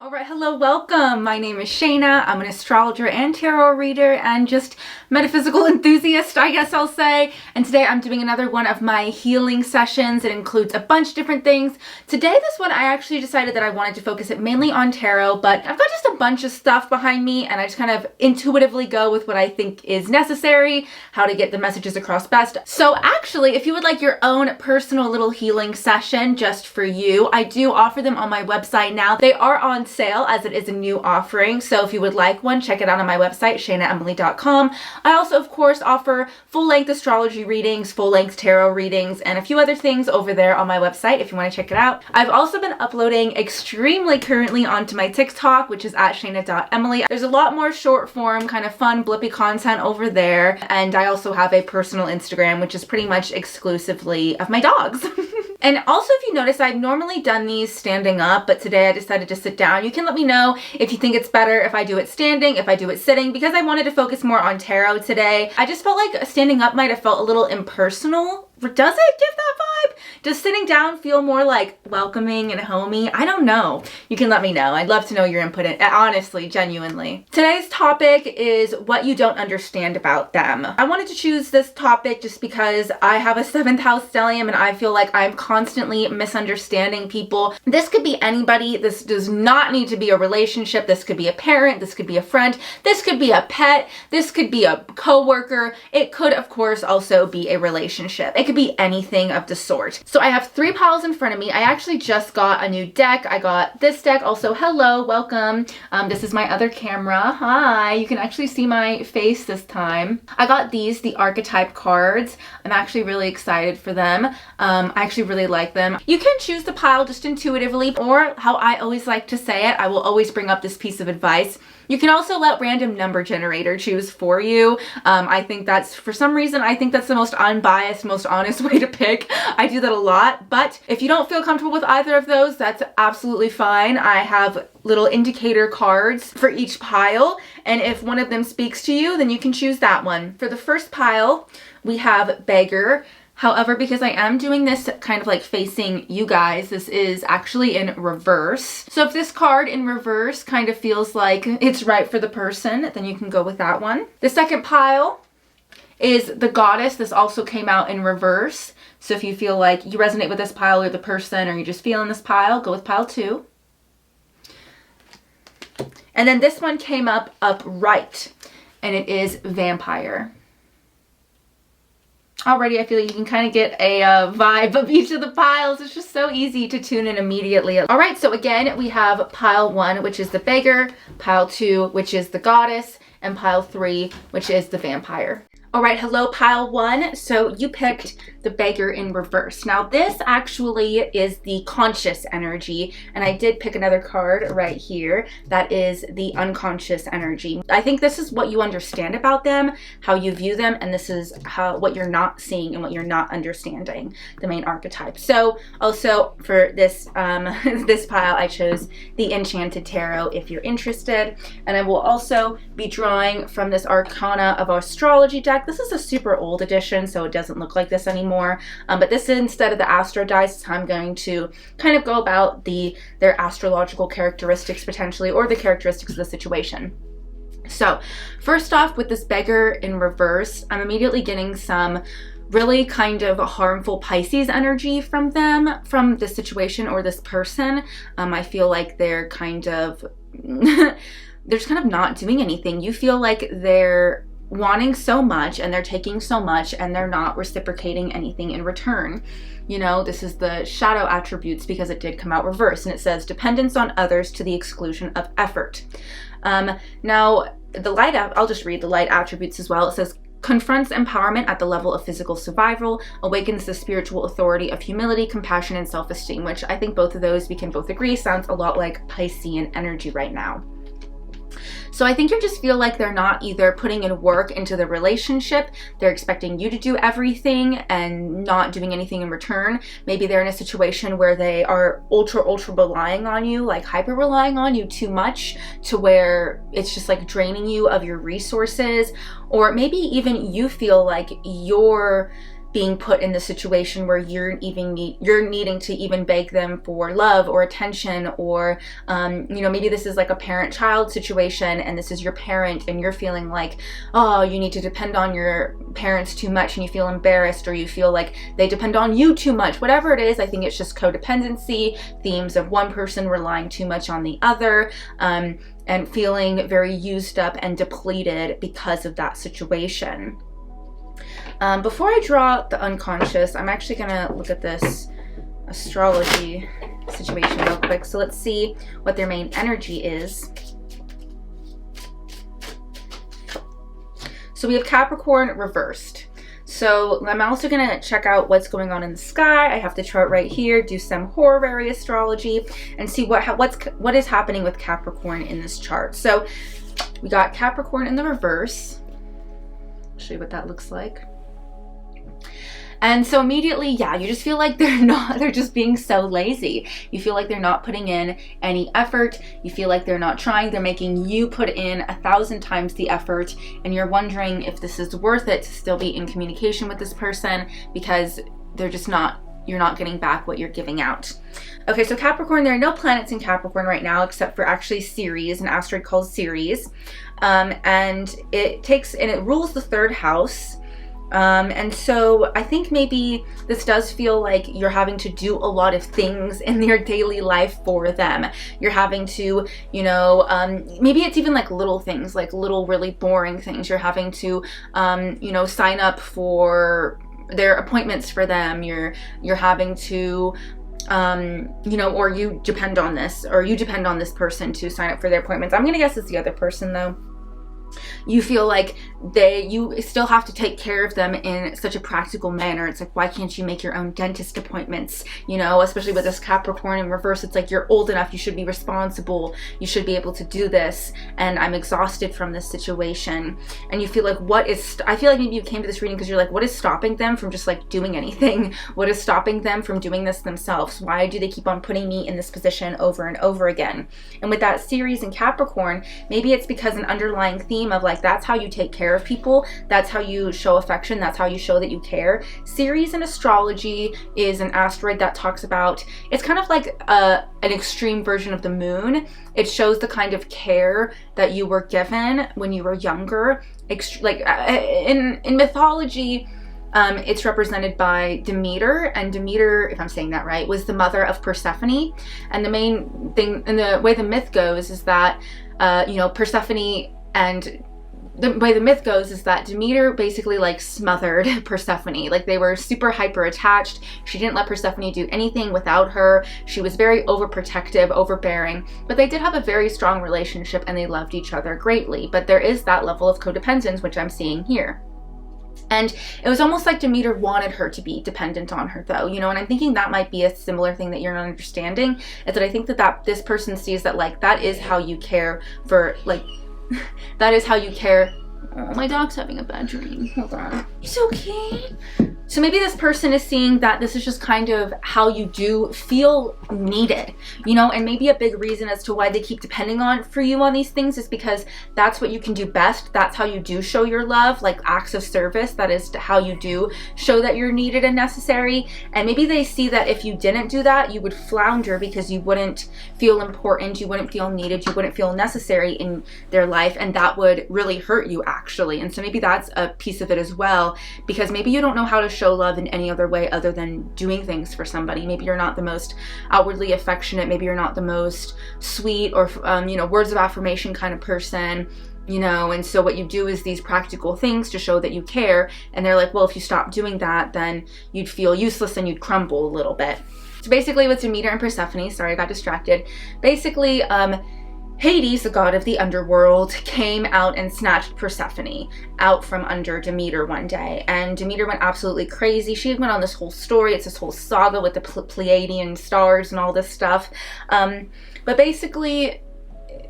All right, hello, welcome. My name is Shaina. I'm an astrologer and tarot reader and just metaphysical enthusiast, I guess I'll say. And today I'm doing another one of my healing sessions. It includes a bunch of different things. Today, this one, I actually decided that I wanted to focus it mainly on tarot, but I've got just a bunch of stuff behind me and I just kind of intuitively go with what I think is necessary, how to get the messages across best. So actually, if you would like your own personal little healing session just for you, I do offer them on my website now. They are on sale as it is a new offering. So if you would like one, check it out on my website, shainaemily.com. I also, of course, offer full-length astrology readings, full-length tarot readings, and a few other things over there on my website if you want to check it out. I've also been uploading extremely currently onto my TikTok, which is at shaina.emily. There's a lot more short form, kind of fun, blippy content over there. And I also have a personal Instagram, which is pretty much exclusively of my dogs. And also, if you notice, I've normally done these standing up, but today I decided to sit down. You can let me know if you think it's better if I do it standing, if I do it sitting, because I wanted to focus more on tarot today. I just felt like standing up might have felt a little impersonal. Does it give that vibe? Does sitting down feel more like welcoming and homey? I don't know. You can let me know. I'd love to know your input, honestly, genuinely. Today's topic is what you don't understand about them. I wanted to choose this topic just because I have a 7th house stellium and I feel like I'm constantly misunderstanding people. This could be anybody. This does not need to be a relationship. This could be a parent. This could be a friend. This could be a pet. This could be a coworker. It could, of course, also be a relationship. It could be anything of the sort. So I have 3 piles in front of me. I actually just got a new deck. I got this deck. Also, hello, welcome. This is my other camera. Hi. You can actually see my face this time. I got these, the archetype cards. I'm actually really excited for them. I actually really like them. You can choose the pile just intuitively, or how I always like to say it, I will always bring up this piece of advice. You can also let random number generator choose for you. I think that's, for some reason, I think that's the most unbiased, most honest way to pick. I do that a lot, but if you don't feel comfortable with either of those, that's absolutely fine. I have little indicator cards for each pile, and if one of them speaks to you, then you can choose that one. For the first pile, we have beggar. However, because I am doing this kind of like facing you guys, this is actually in reverse. So if this card in reverse kind of feels like it's right for the person, then you can go with that one. The second pile is the goddess. This also came out in reverse. So if you feel like you resonate with this pile or the person, or you just feel in this pile, go with pile 2. And then this one came up upright, and it is vampire. Already, I feel like you can kind of get a vibe of each of the piles. It's just so easy to tune in immediately. All right, so again, we have pile 1, which is the beggar, pile 2, which is the goddess, and pile 3, which is the vampire. All right, hello, pile 1. So you picked the beggar in reverse. Now, this actually is the conscious energy, and I did pick another card right here. That is the unconscious energy. I think this is what you understand about them, how you view them, and this is what you're not seeing and what you're not understanding, the main archetype. So also for this, this pile, I chose the Enchanted Tarot if you're interested, and I will also be drawing from this Arcana of Astrology deck. This is a super old edition, so it doesn't look like this anymore. But this is instead of the astro dice. I'm going to kind of go about their astrological characteristics potentially, or the characteristics of the situation. So first off, with this beggar in reverse, I'm immediately getting some really kind of harmful Pisces energy from them, from this situation or this person. I feel like they're kind of they're just kind of not doing anything. You feel like they're wanting so much and they're taking so much and they're not reciprocating anything in return. You know, this is the shadow attributes because it did come out reverse, and it says dependence on others to the exclusion of effort. Now the light, I'll just read the light attributes as well. It says confronts empowerment at the level of physical survival, awakens the spiritual authority of humility, compassion, and self-esteem, which I think both of those we can both agree sounds a lot like Piscean energy right now. So I think you just feel like they're not either putting in work into the relationship, they're expecting you to do everything and not doing anything in return. Maybe they're in a situation where they are ultra relying on you, like hyper relying on you too much to where it's just like draining you of your resources. Or maybe even you feel like you're being put in the situation where you're needing to even beg them for love or attention, or you know, maybe this is like a parent-child situation and this is your parent and you're feeling like, oh, you need to depend on your parents too much and you feel embarrassed, or you feel like they depend on you too much. Whatever it is, I think it's just codependency, themes of one person relying too much on the other, and feeling very used up and depleted because of that situation. Before I draw the unconscious, I'm actually going to look at this astrology situation real quick. So let's see what their main energy is. So we have Capricorn reversed. So I'm also going to check out what's going on in the sky. I have the chart right here, do some horary astrology, and see what is happening with Capricorn in this chart. So we got Capricorn in the reverse. I'll show you what that looks like. And so immediately, yeah, you just feel like they're just being so lazy. You feel like they're not putting in any effort. You feel like they're not trying. They're making you put in 1,000 times the effort, and you're wondering if this is worth it to still be in communication with this person, because they're just not, you're not getting back what you're giving out. Okay, so Capricorn, there are no planets in Capricorn right now except for actually Ceres, an asteroid called Ceres. And it rules the 3rd house. And so I think maybe this does feel like you're having to do a lot of things in your daily life for them. You're having to, you know, maybe it's even like little things, like little really boring things. You're having to, you know, sign up for their appointments for them. You're having to, you know, or you depend on this person to sign up for their appointments. I'm gonna guess it's the other person though. You feel like you still have to take care of them in such a practical manner. It's like, why can't you make your own dentist appointments? You know, especially with this Capricorn in reverse, it's like, you're old enough, you should be responsible, you should be able to do this, and I'm exhausted from this situation. And you feel like, I feel like maybe you came to this reading because you're like, what is stopping them from just like doing anything? What is stopping them from doing this themselves? Why do they keep on putting me in this position over and over again? And with that Ceres in Capricorn, maybe it's because an underlying theme of like, that's how you take care of people, that's how you show affection, that's how you show that you care. Ceres in astrology is an asteroid that talks about, it's kind of like an extreme version of the moon. It shows the kind of care that you were given when you were younger. Like in mythology, it's represented by Demeter, and Demeter, if I'm saying that right, was the mother of Persephone. And the main thing, and the way the myth goes is that, you know, Persephone, and the way the myth goes is that Demeter basically like smothered Persephone. Like, they were super hyper attached. She didn't let Persephone do anything without her. She was very overprotective, overbearing, but they did have a very strong relationship and they loved each other greatly. But there is that level of codependence, which I'm seeing here. And it was almost like Demeter wanted her to be dependent on her though, you know, and I'm thinking that might be a similar thing that you're not understanding, is that I think that this person sees that like, that is how you care for, like, that is how you care. Oh, my dog's having a bad dream. Hold on. It's okay. So maybe this person is seeing that this is just kind of how you do feel needed, you know, and maybe a big reason as to why they keep depending on you on these things is because that's what you can do best. That's how you do show your love, like acts of service. That is how you do show that you're needed and necessary. And maybe they see that if you didn't do that, you would flounder because you wouldn't feel important, you wouldn't feel needed, you wouldn't feel necessary in their life, and that would really hurt you actually. And so maybe that's a piece of it as well, because maybe you don't know how to show love in any other way other than doing things for somebody. Maybe you're not the most outwardly affectionate, maybe you're not the most sweet or you know, words of affirmation kind of person, you know, and so what you do is these practical things to show that you care, and they're like, well, if you stop doing that, then you'd feel useless and you'd crumble a little bit. So basically with Demeter and Persephone, sorry I got distracted, basically Hades, the god of the underworld, came out and snatched Persephone out from under Demeter one day. And Demeter went absolutely crazy. She went on this whole story. It's this whole saga with the Pleiadian stars and all this stuff. But basically,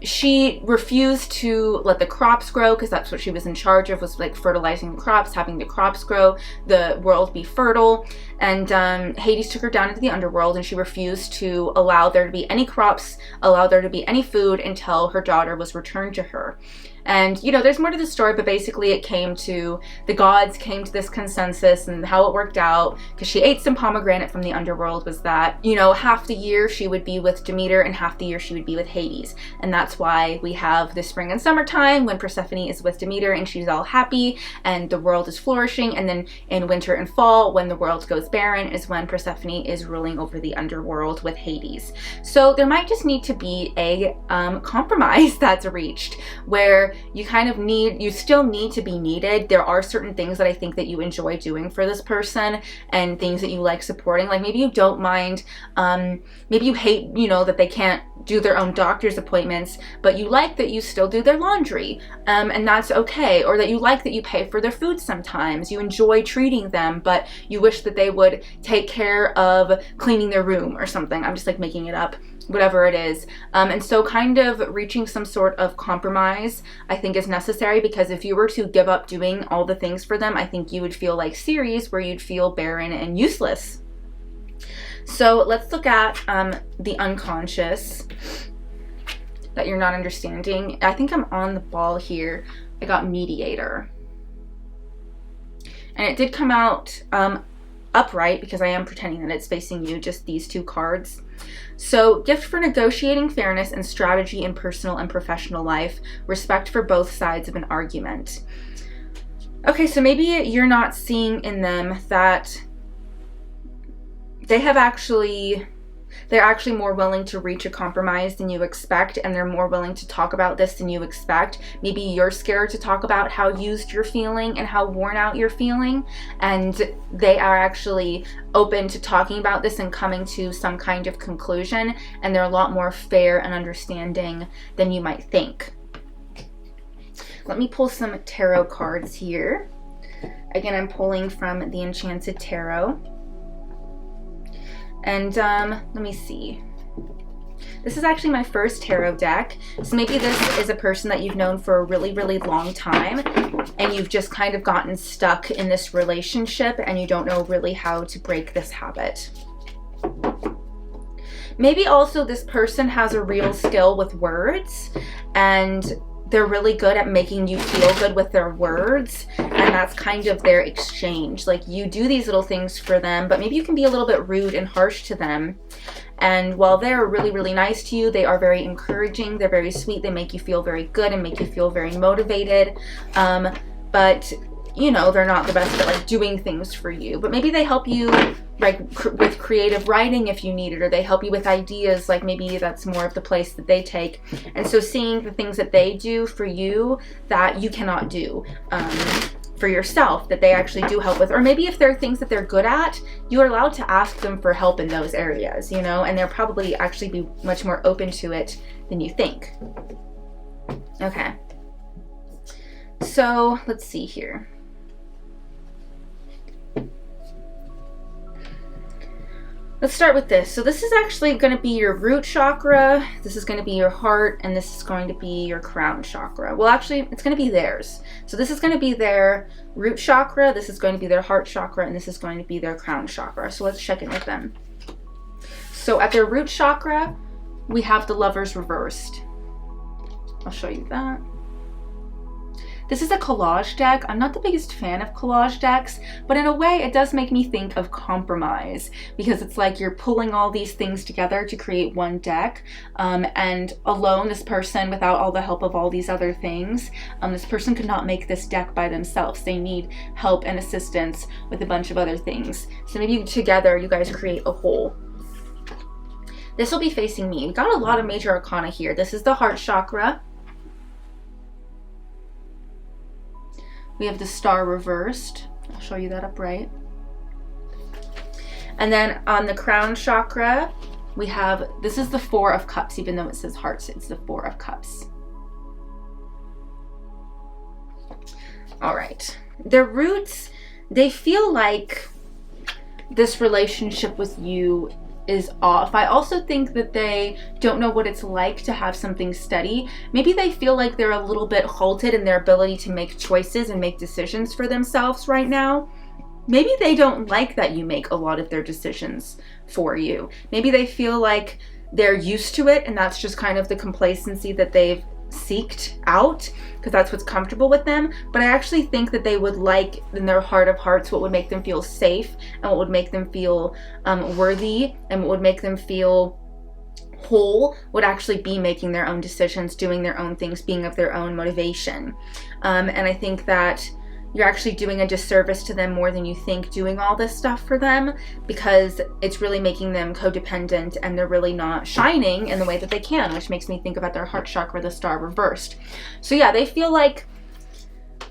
she refused to let the crops grow, because that's what she was in charge of, was like fertilizing the crops, having the crops grow, the world be fertile. And Hades took her down into the underworld, and she refused to allow there to be any crops, allow there to be any food until her daughter was returned to her. And, you know, there's more to the story, but basically the gods came to this consensus, and how it worked out, because she ate some pomegranate from the underworld, was that, you know, half the year she would be with Demeter and half the year she would be with Hades. And that's why we have the spring and summertime when Persephone is with Demeter and she's all happy and the world is flourishing. And then in winter and fall, when the world goes barren, is when Persephone is ruling over the underworld with Hades. So there might just need to be a compromise that's reached, where you still need to be needed. There are certain things that I think that you enjoy doing for this person, and things that you like supporting. Like maybe you don't mind, maybe you hate, you know, that they can't do their own doctor's appointments, but you like that you still do their laundry, and that's okay. Or that you like that you pay for their food sometimes. You enjoy treating them, but you wish that they would take care of cleaning their room or something. I'm just like making it up, whatever it is. And so kind of reaching some sort of compromise, I think, is necessary, because if you were to give up doing all the things for them, I think you would feel like Ceres, where you'd feel barren and useless. So let's look at the unconscious that you're not understanding. I think I'm on the ball here. I got mediator. And it did come out upright, because I am pretending that it's facing you, just these two cards. So, gift for negotiating fairness and strategy in personal and professional life, respect for both sides of an argument. Okay, so maybe you're not seeing in them that they're actually more willing to reach a compromise than you expect, and they're more willing to talk about this than you expect. Maybe you're scared to talk about how used you're feeling and how worn out you're feeling, and they are actually open to talking about this and coming to some kind of conclusion, and they're a lot more fair and understanding than you might think. Let me pull some tarot cards here. Again, I'm pulling from the Enchanted Tarot. And let me see. This is actually my first tarot deck. So maybe this is a person that you've known for a really, really long time, and you've just kind of gotten stuck in this relationship and you don't know really how to break this habit. Maybe also this person has a real skill with words, and they're really good at making you feel good with their words, and that's kind of their exchange. Like, you do these little things for them, but maybe you can be a little bit rude and harsh to them. And while they're really, really nice to you, they are very encouraging, they're very sweet, they make you feel very good and make you feel very motivated. But, you know, they're not the best at like doing things for you. But maybe they help you like with creative writing if you need it, or they help you with ideas. Like maybe that's more of the place that they take. And so seeing the things that they do for you that you cannot do for yourself, that they actually do help with. Or maybe if there are things that they're good at, you are allowed to ask them for help in those areas, you know, and they'll probably actually be much more open to it than you think. Okay. So let's see here. Let's start with this. So this is actually going to be your root chakra, this is going to be your heart, and this is going to be your crown chakra. Well, actually, it's going to be theirs. So this is going to be their root chakra, this is going to be their heart chakra, and this is going to be their crown chakra. So let's check in with them. So at their root chakra, we have the Lovers reversed. I'll show you that. This is a collage deck. I'm not the biggest fan of collage decks, but in a way it does make me think of compromise, because it's like you're pulling all these things together to create one deck, and alone, this person, without all the help of all these other things, this person could not make this deck by themselves. They need help and assistance with a bunch of other things. So maybe together you guys create a whole. This will be facing me. We've got a lot of major arcana here. This is the heart chakra. We have the Star reversed. I'll show you that upright. And then on the crown chakra, we have, this is the Four of Cups, even though it says hearts, it's the Four of Cups. All right. Their roots, they feel like this relationship with you is off. I also think that they don't know what it's like to have something steady. Maybe they feel like they're a little bit halted in their ability to make choices and make decisions for themselves right now. maybe they don't like that you make a lot of their decisions for you. Maybe they feel like they're used to it, and that's just kind of the complacency that they've seeked out, because that's what's comfortable with them. But I actually think that they would like, in their heart of hearts, what would make them feel safe and what would make them feel worthy and what would make them feel whole would actually be making their own decisions, doing their own things, being of their own motivation. And I think that you're actually doing a disservice to them more than you think doing all this stuff for them, because it's really making them codependent and they're really not shining in the way that they can, which makes me think about their heart chakra, the star reversed. So yeah, they feel like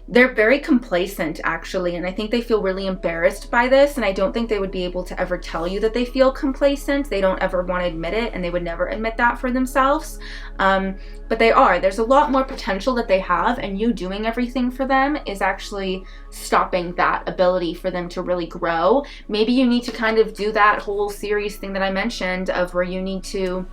they're very complacent actually, and I think they feel really embarrassed by this, and I don't think they would be able to ever tell you that they feel complacent. They don't ever want to admit it, and they would never admit that for themselves. But they are. There's a lot more potential that they have, and you doing everything for them is actually stopping that ability for them to really grow. Maybe you need to kind of do that whole series thing that I mentioned of where you need to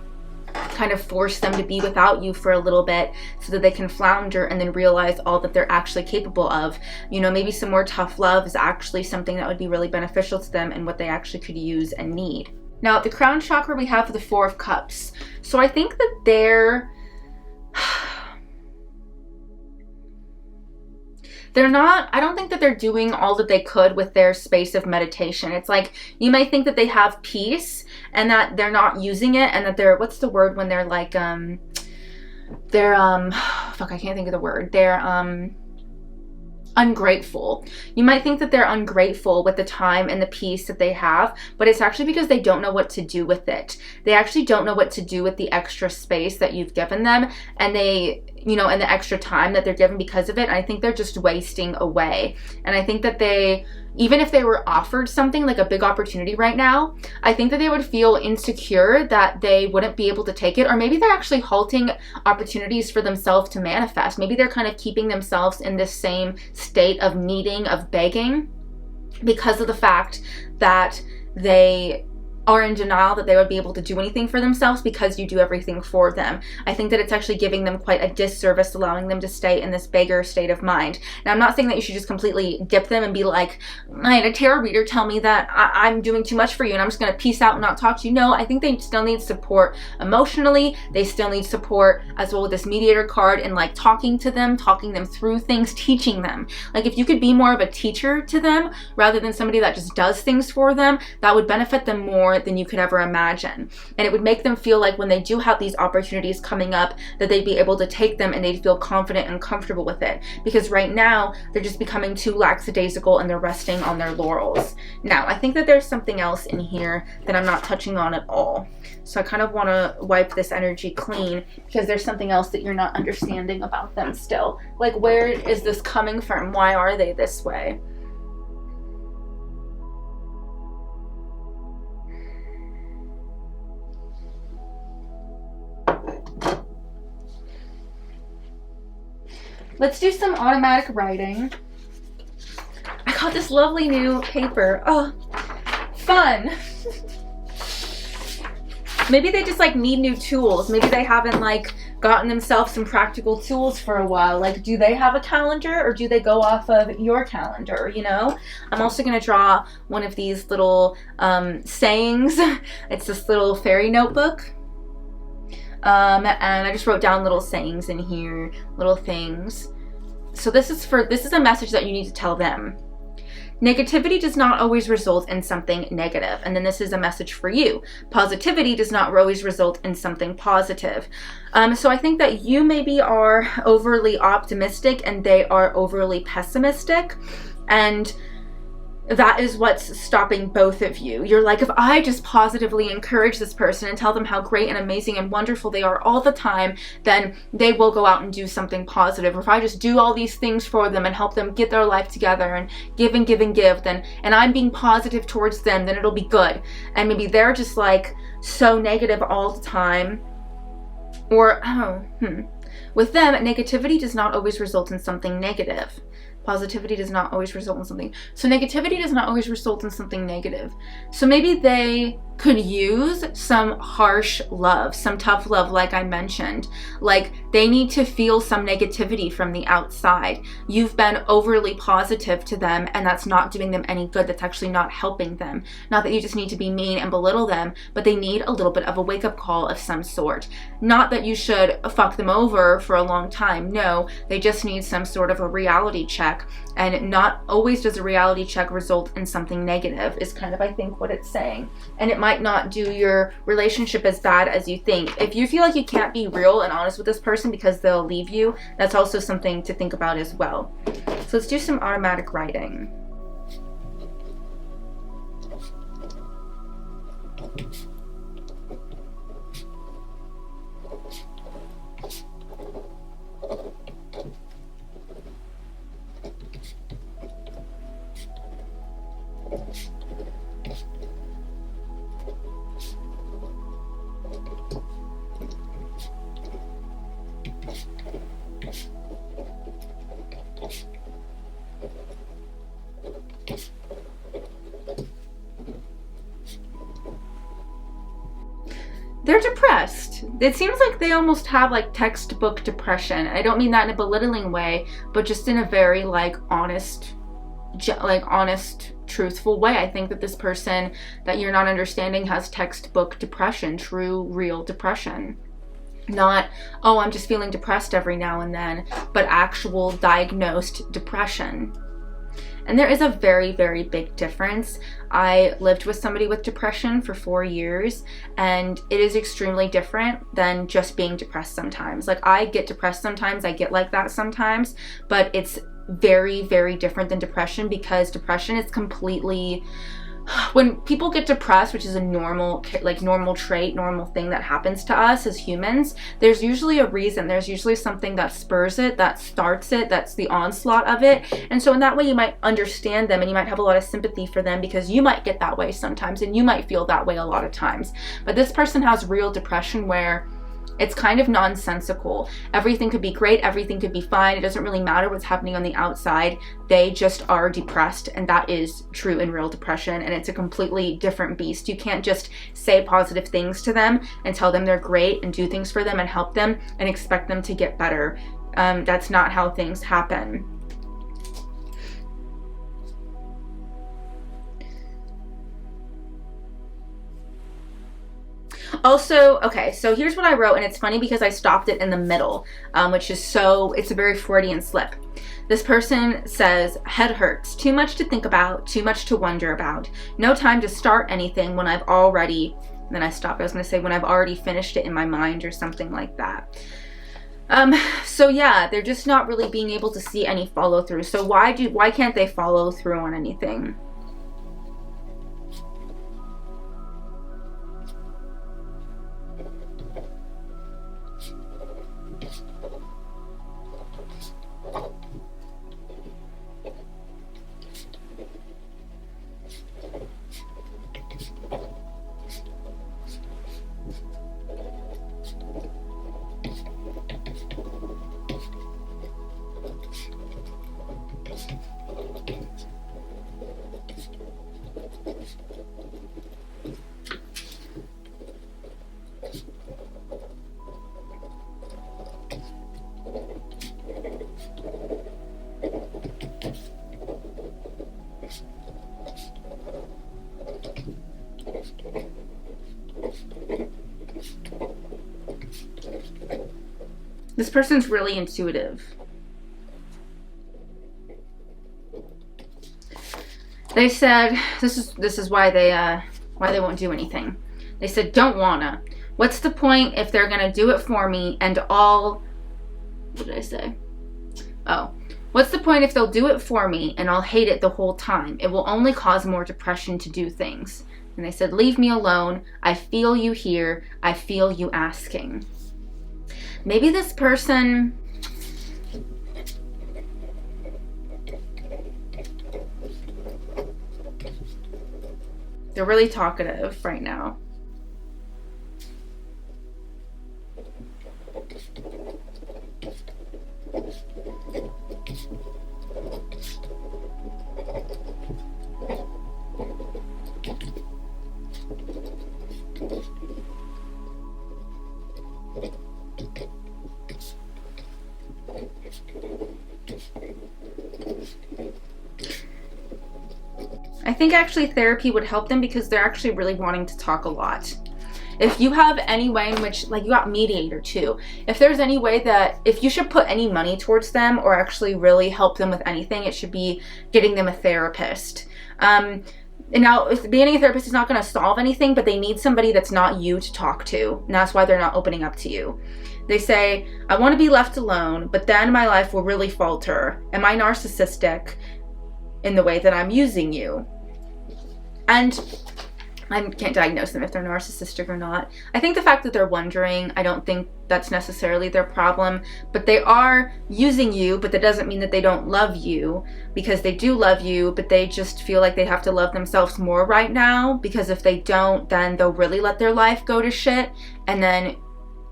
kind of force them to be without you for a little bit so that they can flounder and then realize all that they're actually capable of. You know, maybe some more tough love is actually something that would be really beneficial to them and what they actually could use and need. Now, at the crown chakra, we have the Four of Cups. So I think that they're not, I don't think that they're doing all that they could with their space of meditation. It's like, you might think that they have peace and that they're not using it, and that they're, what's the word when they're like, I can't think of the word. They're, ungrateful. You might think that they're ungrateful with the time and the peace that they have, but it's actually because they don't know what to do with it. They actually don't know what to do with the extra space that you've given them, and they, you know, and the extra time that they're given because of it. I think they're just wasting away. And I think that they, even if they were offered something like a big opportunity right now, I think that they would feel insecure that they wouldn't be able to take it, or maybe they're actually halting opportunities for themselves to manifest. Maybe they're kind of keeping themselves in this same state of needing, of begging, because of the fact that they are in denial that they would be able to do anything for themselves because you do everything for them. I think that it's actually giving them quite a disservice, allowing them to stay in this beggar state of mind. Now, I'm not saying that you should just completely dip them and be like, I had a tarot reader tell me that I'm doing too much for you and I'm just going to peace out and not talk to you. No, I think they still need support emotionally. They still need support as well with this mediator card and like talking them through things, teaching them. Like, if you could be more of a teacher to them rather than somebody that just does things for them, that would benefit them more than you could ever imagine. And it would make them feel like when they do have these opportunities coming up, that they'd be able to take them and they'd feel confident and comfortable with it. Because right now, they're just becoming too lackadaisical and they're resting on their laurels. Now, I think that there's something else in here that I'm not touching on at all. So I kind of want to wipe this energy clean because there's something else that you're not understanding about them still. Like, where is this coming from? Why are they this way? Let's do some automatic writing. I got this lovely new paper. Oh, fun. Maybe they just like need new tools. Maybe they haven't like gotten themselves some practical tools for a while. Like, do they have a calendar or do they go off of your calendar, you know? I'm also going to draw one of these little sayings. It's this little fairy notebook. And I just wrote down little sayings in here, little things. So this is a message that you need to tell them. Negativity does not always result in something negative. And then this is a message for you. Positivity does not always result in something positive. So I think that you maybe are overly optimistic and they are overly pessimistic. And that is what's stopping both of you. You're like, if I just positively encourage this person and tell them how great and amazing and wonderful they are all the time, then they will go out and do something positive. Or if I just do all these things for them and help them get their life together and give and give and give, then, and I'm being positive towards them, then it'll be good. And maybe they're just like so negative all the time. Or, with them, negativity does not always result in something negative. Positivity does not always result in something. So negativity does not always result in something negative. So maybe they could use some harsh love, some tough love, like I mentioned. Like, they need to feel some negativity from the outside. You've been overly positive to them, and that's not doing them any good. That's actually not helping them. Not that you just need to be mean and belittle them, but they need a little bit of a wake-up call of some sort. Not that you should fuck them over for a long time. No, they just need some sort of a reality check. And not always does a reality check result in something negative, is kind of, I think, what it's saying. And it might not do your relationship as bad as you think. If you feel like you can't be real and honest with this person because they'll leave you, that's also something to think about as well. So let's do some automatic writing. They're depressed. It seems like they almost have like textbook depression. I don't mean that in a belittling way, but just in a very like honest, truthful way. I think that this person that you're not understanding has textbook depression, true, real depression. Not, oh, I'm just feeling depressed every now and then, but actual diagnosed depression. And there is a very, very big difference. I lived with somebody with depression for 4 years, and it is extremely different than just being depressed sometimes. Like, I get depressed sometimes, I get like that sometimes, but it's very, very different than depression, because depression is completely... When people get depressed, which is a normal trait, normal thing that happens to us as humans, there's usually a reason. There's usually something that spurs it, that starts it, that's the onslaught of it. And so in that way, you might understand them and you might have a lot of sympathy for them, because you might get that way sometimes and you might feel that way a lot of times. But this person has real depression where it's kind of nonsensical. Everything could be great, everything could be fine. It doesn't really matter what's happening on the outside. They just are depressed, and that is true in real depression, and it's a completely different beast. You can't just say positive things to them and tell them they're great and do things for them and help them and expect them to get better. That's not how things happen. Also, okay, so here's what I wrote, and it's funny because I stopped it in the middle, which is it's a very Freudian slip. This person says, head hurts, too much to think about, too much to wonder about, no time to start anything when I've already, then I stopped. I was going to say when I've already finished it in my mind or something like that. So yeah, they're just not really being able to see any follow through. So why can't they follow through on anything? This person's really intuitive. They said, this is why they won't do anything. They said, don't wanna. What's the point if they're gonna do it for me and all, what did I say? Oh, what's the point if they'll do it for me and I'll hate it the whole time? It will only cause more depression to do things. And they said, leave me alone. I feel you here. I feel you asking. Maybe this person, they're really talkative right now. think actually therapy would help them because they're actually really wanting to talk a lot. If you have any way in which, like, you got mediator too, if there's any way that, if you should put any money towards them or actually really help them with anything, it should be getting them a therapist. And now, being a therapist is not going to solve anything, but they need somebody that's not you to talk to, and that's why they're not opening up to you. They say, I want to be left alone, but then my life will really falter. Am I narcissistic in the way that I'm using you? And I can't diagnose them if they're narcissistic or not. I think the fact that they're wondering, I don't think that's necessarily their problem, but they are using you, but that doesn't mean that they don't love you, because they do love you, but they just feel like they have to love themselves more right now, because if they don't, then they'll really let their life go to shit, and then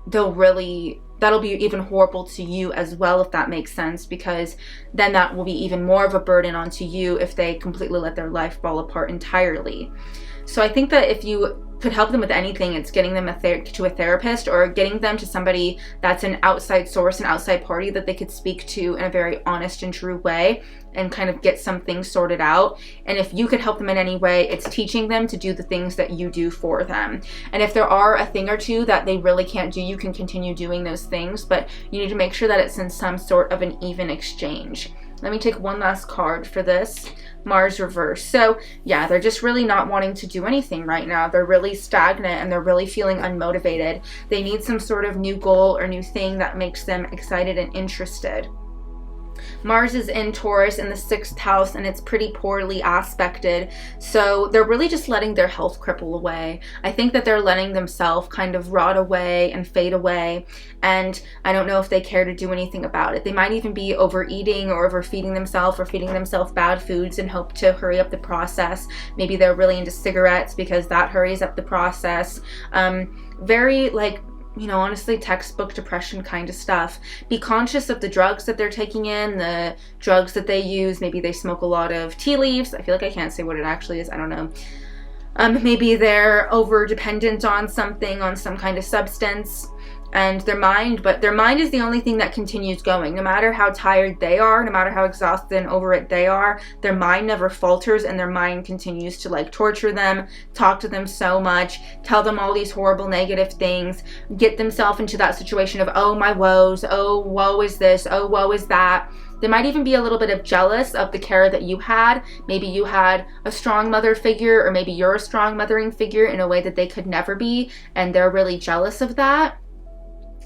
that'll be even horrible to you as well, if that makes sense, because then that will be even more of a burden onto you if they completely let their life fall apart entirely. So I think that if you could help them with anything, it's getting them to a therapist, or getting them to somebody that's an outside source, an outside party that they could speak to in a very honest and true way and kind of get some things sorted out. And if you could help them in any way, it's teaching them to do the things that you do for them. And if there are a thing or two that they really can't do, you can continue doing those things, but you need to make sure that it's in some sort of an even exchange. Let me take one last card for this. Mars reverse. So yeah, they're just really not wanting to do anything right now. They're really stagnant and they're really feeling unmotivated. They need some sort of new goal or new thing that makes them excited and interested. Mars is in Taurus in the 6th house, and it's pretty poorly aspected. So they're really just letting their health cripple away. I think that they're letting themselves kind of rot away and fade away. And I don't know if they care to do anything about it. They might even be overeating or overfeeding themselves or feeding themselves bad foods and hope to hurry up the process. Maybe they're really into cigarettes because that hurries up the process. Very like, you know, honestly, textbook depression kind of stuff. Be conscious of the drugs that they're taking in, the drugs that they use. Maybe they smoke a lot of tea leaves. I feel like I can't say what it actually is. I don't know. Maybe they're over dependent on something, on some kind of substance. And their mind is the only thing that continues going. No matter how tired they are, no matter how exhausted and over it they are, their mind never falters, and their mind continues to like torture them, talk to them so much, tell them all these horrible negative things, get themselves into that situation of, oh my woes, oh woe is this, oh woe is that. They might even be a little bit of jealous of the care that you had. Maybe you had a strong mother figure, or maybe you're a strong mothering figure in a way that they could never be, and they're really jealous of that.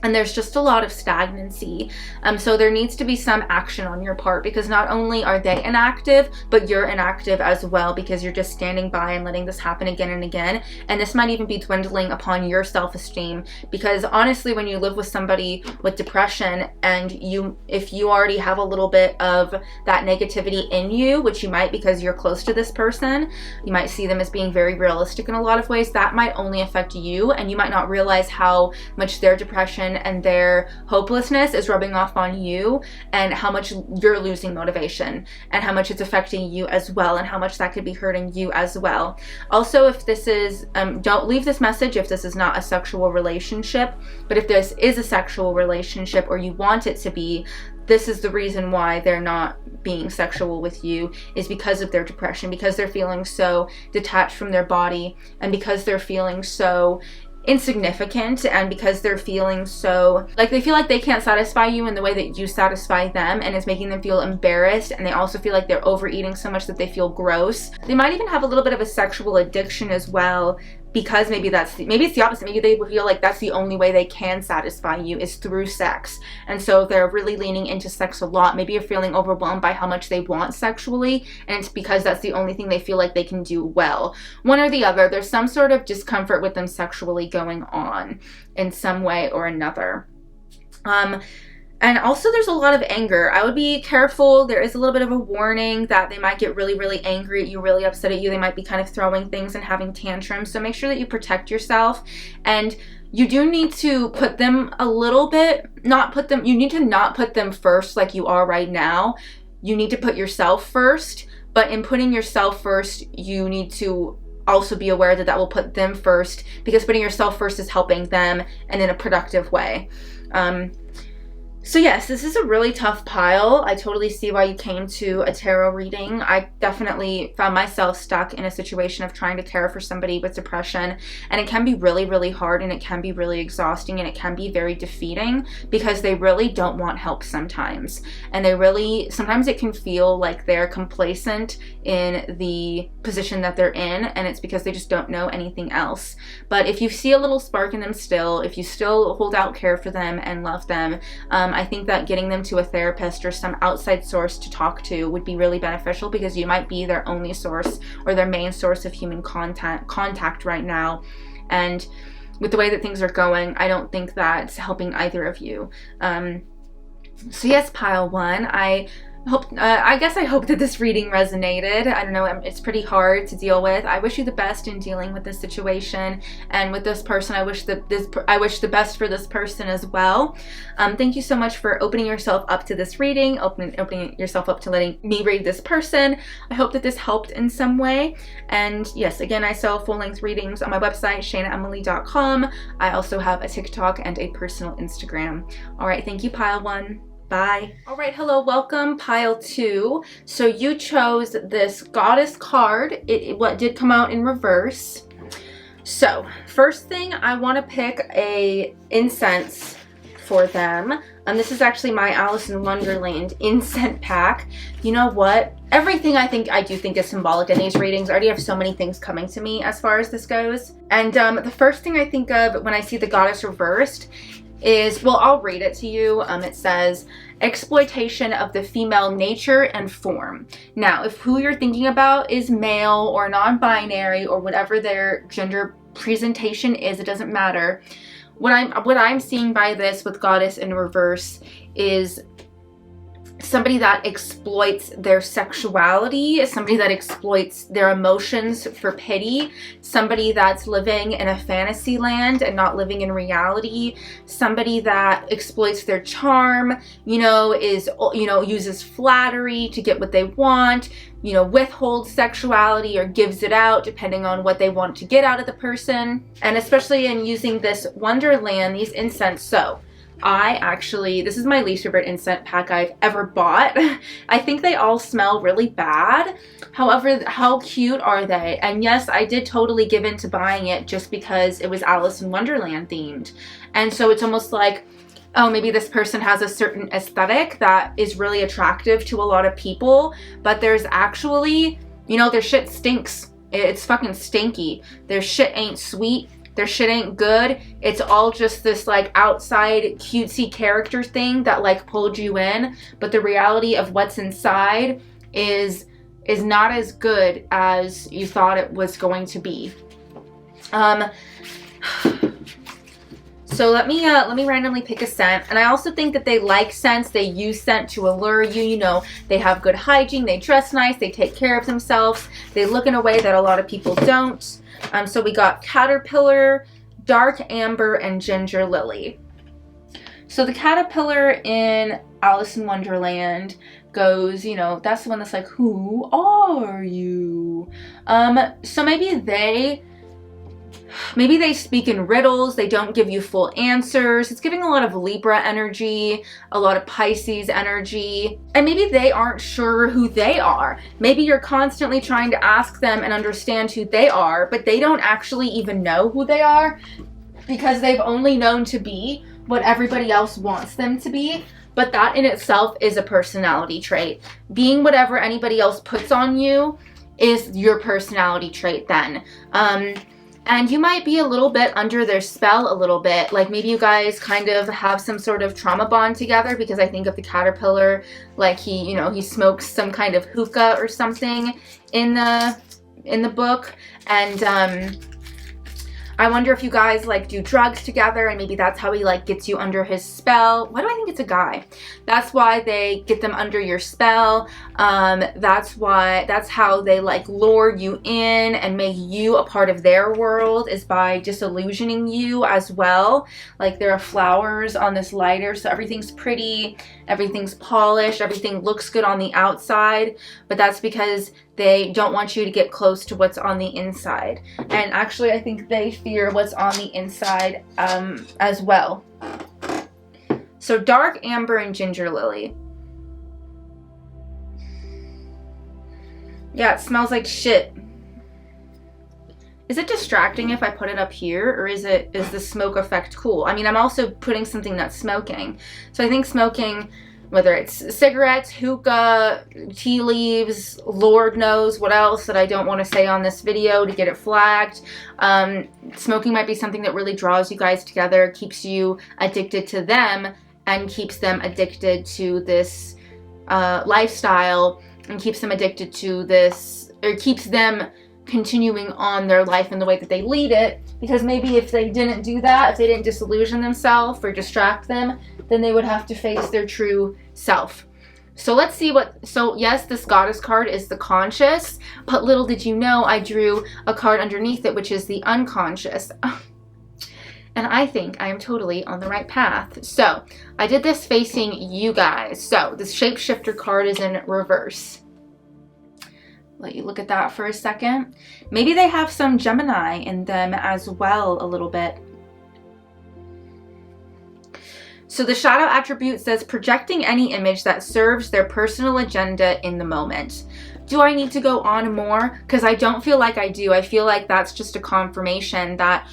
And there's just a lot of stagnancy. So there needs to be some action on your part, because not only are they inactive, but you're inactive as well, because you're just standing by and letting this happen again and again. And this might even be dwindling upon your self-esteem, because honestly, when you live with somebody with depression, and if you already have a little bit of that negativity in you, which you might because you're close to this person, you might see them as being very realistic in a lot of ways, that might only affect you, and you might not realize how much their depression and their hopelessness is rubbing off on you, and how much you're losing motivation, and how much it's affecting you as well, and how much that could be hurting you as well. Also, if this is, don't leave this message if this is not a sexual relationship, but if this is a sexual relationship, or you want it to be, this is the reason why they're not being sexual with you, is because of their depression, because they're feeling so detached from their body, and because they're feeling so insignificant, and because they're feeling so like they feel like they can't satisfy you in the way that you satisfy them, and it's making them feel embarrassed. And they also feel like they're overeating so much that they feel gross. They might even have a little bit of a sexual addiction as well, because maybe it's the opposite. Maybe they feel like that's the only way they can satisfy you is through sex, and so they're really leaning into sex a lot. Maybe you're feeling overwhelmed by how much they want sexually, and it's because that's the only thing they feel like they can do well. One or the other. There's some sort of discomfort with them sexually going on in some way or another. And also there's a lot of anger. I would be careful. There is a little bit of a warning that they might get really, really angry at you, really upset at you. They might be kind of throwing things and having tantrums. So make sure that you protect yourself. And you do need to put them a little bit, you need to not put them first like you are right now. You need to put yourself first. But in putting yourself first, you need to also be aware that that will put them first, because putting yourself first is helping them and in a productive way. So yes, this is a really tough pile. I totally see why you came to a tarot reading. I definitely found myself stuck in a situation of trying to care for somebody with depression, and it can be really, really hard, and it can be really exhausting, and it can be very defeating because they really don't want help sometimes. And sometimes it can feel like they're complacent in the position that they're in, and it's because they just don't know anything else. But if you see a little spark in them still, if you still hold out care for them and love them, I think that getting them to a therapist or some outside source to talk to would be really beneficial, because you might be their only source or their main source of human contact right now. And with the way that things are going, I don't think that's helping either of you. So yes, pile one, I guess I hope that this reading resonated. I don't know, it's pretty hard to deal with. I wish you the best in dealing with this situation, and with this person, I wish the best for this person as well. Thank you so much for opening yourself up to this reading, opening yourself up to letting me read this person. I hope that this helped in some way. And yes, again, I sell full-length readings on my website, shainaemily.com. I also have a TikTok and a personal Instagram. All right, thank you, pile one. Bye. All right, hello, welcome, pile two. So you chose this goddess card. What did come out in reverse. So first thing, I want to pick a incense for them. This is actually my Alice in Wonderland incense pack. You know what? Everything I do think is symbolic in these readings. I already have so many things coming to me as far as this goes. And the first thing I think of when I see the goddess reversed is, well, I'll read it to you. It says, exploitation of the female nature and form. Now, if who you're thinking about is male or non-binary or whatever their gender presentation is, it doesn't matter. What I'm seeing by this with goddess in reverse is somebody that exploits their sexuality, somebody that exploits their emotions for pity, somebody that's living in a fantasy land and not living in reality, somebody that exploits their charm, uses flattery to get what they want, withholds sexuality or gives it out depending on what they want to get out of the person. And especially in using this Wonderland, these incense. So this is my least favorite incense pack I've ever bought. I think they all smell really bad. However, how cute are they? And yes, I did totally give in to buying it just because it was Alice in Wonderland themed. And so it's almost like, oh, maybe this person has a certain aesthetic that is really attractive to a lot of people, but there's actually, their shit stinks. It's fucking stinky. Their shit ain't sweet. Their shit ain't good. It's all just this like outside cutesy character thing that like pulled you in, but the reality of what's inside is not as good as you thought it was going to be. So let me randomly pick a scent. And I also think that they like scents. They use scent to allure you. They have good hygiene. They dress nice. They take care of themselves. They look in a way that a lot of people don't. So we got caterpillar, dark amber, and ginger lily. So the caterpillar in Alice in Wonderland goes, that's the one that's like, who are you? So maybe they speak in riddles. They don't give you full answers. It's giving a lot of Libra energy, a lot of Pisces energy, and maybe they aren't sure who they are. Maybe you're constantly trying to ask them and understand who they are, but they don't actually even know who they are because they've only known to be what everybody else wants them to be. But that in itself is a personality trait. Being whatever anybody else puts on you is your personality trait then. And you might be a little bit under their spell a little bit. Like maybe you guys kind of have some sort of trauma bond together, because I think of the caterpillar, like he smokes some kind of hookah or something in the book. And I wonder if you guys like do drugs together, and maybe that's how he like gets you under his spell. Why do I think it's a guy? That's why they get them under your spell. That's how they like lure you in and make you a part of their world, is by disillusioning you as well. Like there are flowers on this lighter, so everything's pretty, everything's polished, everything looks good on the outside, but that's because they don't want you to get close to what's on the inside. And actually, I think they fear what's on the inside as well. So dark amber and ginger lily. Yeah, it smells like shit. Is it distracting if I put it up here, or is the smoke effect cool? I mean, I'm also putting something that's smoking. So I think smoking, whether it's cigarettes, hookah, tea leaves, Lord knows what else that I don't want to say on this video to get it flagged. Smoking might be something that really draws you guys together, keeps you addicted to them, and keeps them addicted to this lifestyle, and keeps them addicted to this, or keeps them continuing on their life in the way that they lead it. Because maybe if they didn't do that, if they didn't disillusion themselves or distract them, then they would have to face their true self. So let's see so yes, this goddess card is the conscious, but little did you know I drew a card underneath it, which is the unconscious. And I think I am totally on the right path. So I did this facing you guys. So this shapeshifter card is in reverse. Let you look at that for a second. Maybe they have some Gemini in them as well a little bit. So the shadow attribute says projecting any image that serves their personal agenda in the moment. Do I need to go on more? Because I don't feel like I do. I feel like that's just a confirmation that,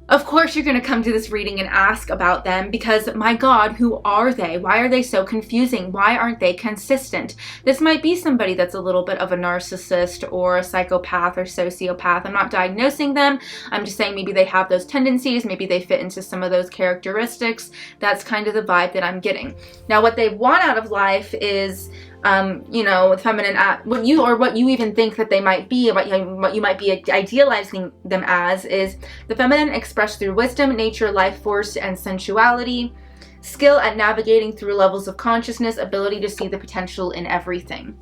of course, you're going to come to this reading and ask about them because, my God, who are they? Why are they so confusing? Why aren't they consistent? This might be somebody that's a little bit of a narcissist or a psychopath or sociopath. I'm not diagnosing them. I'm just saying maybe they have those tendencies. Maybe they fit into some of those characteristics. That's kind of the vibe that I'm getting. Now, what they want out of life is you know, feminine, what you even think that they might be, what you might be idealizing them as, is the feminine expressed through wisdom, nature, life force, and sensuality, skill at navigating through levels of consciousness, ability to see the potential in everything.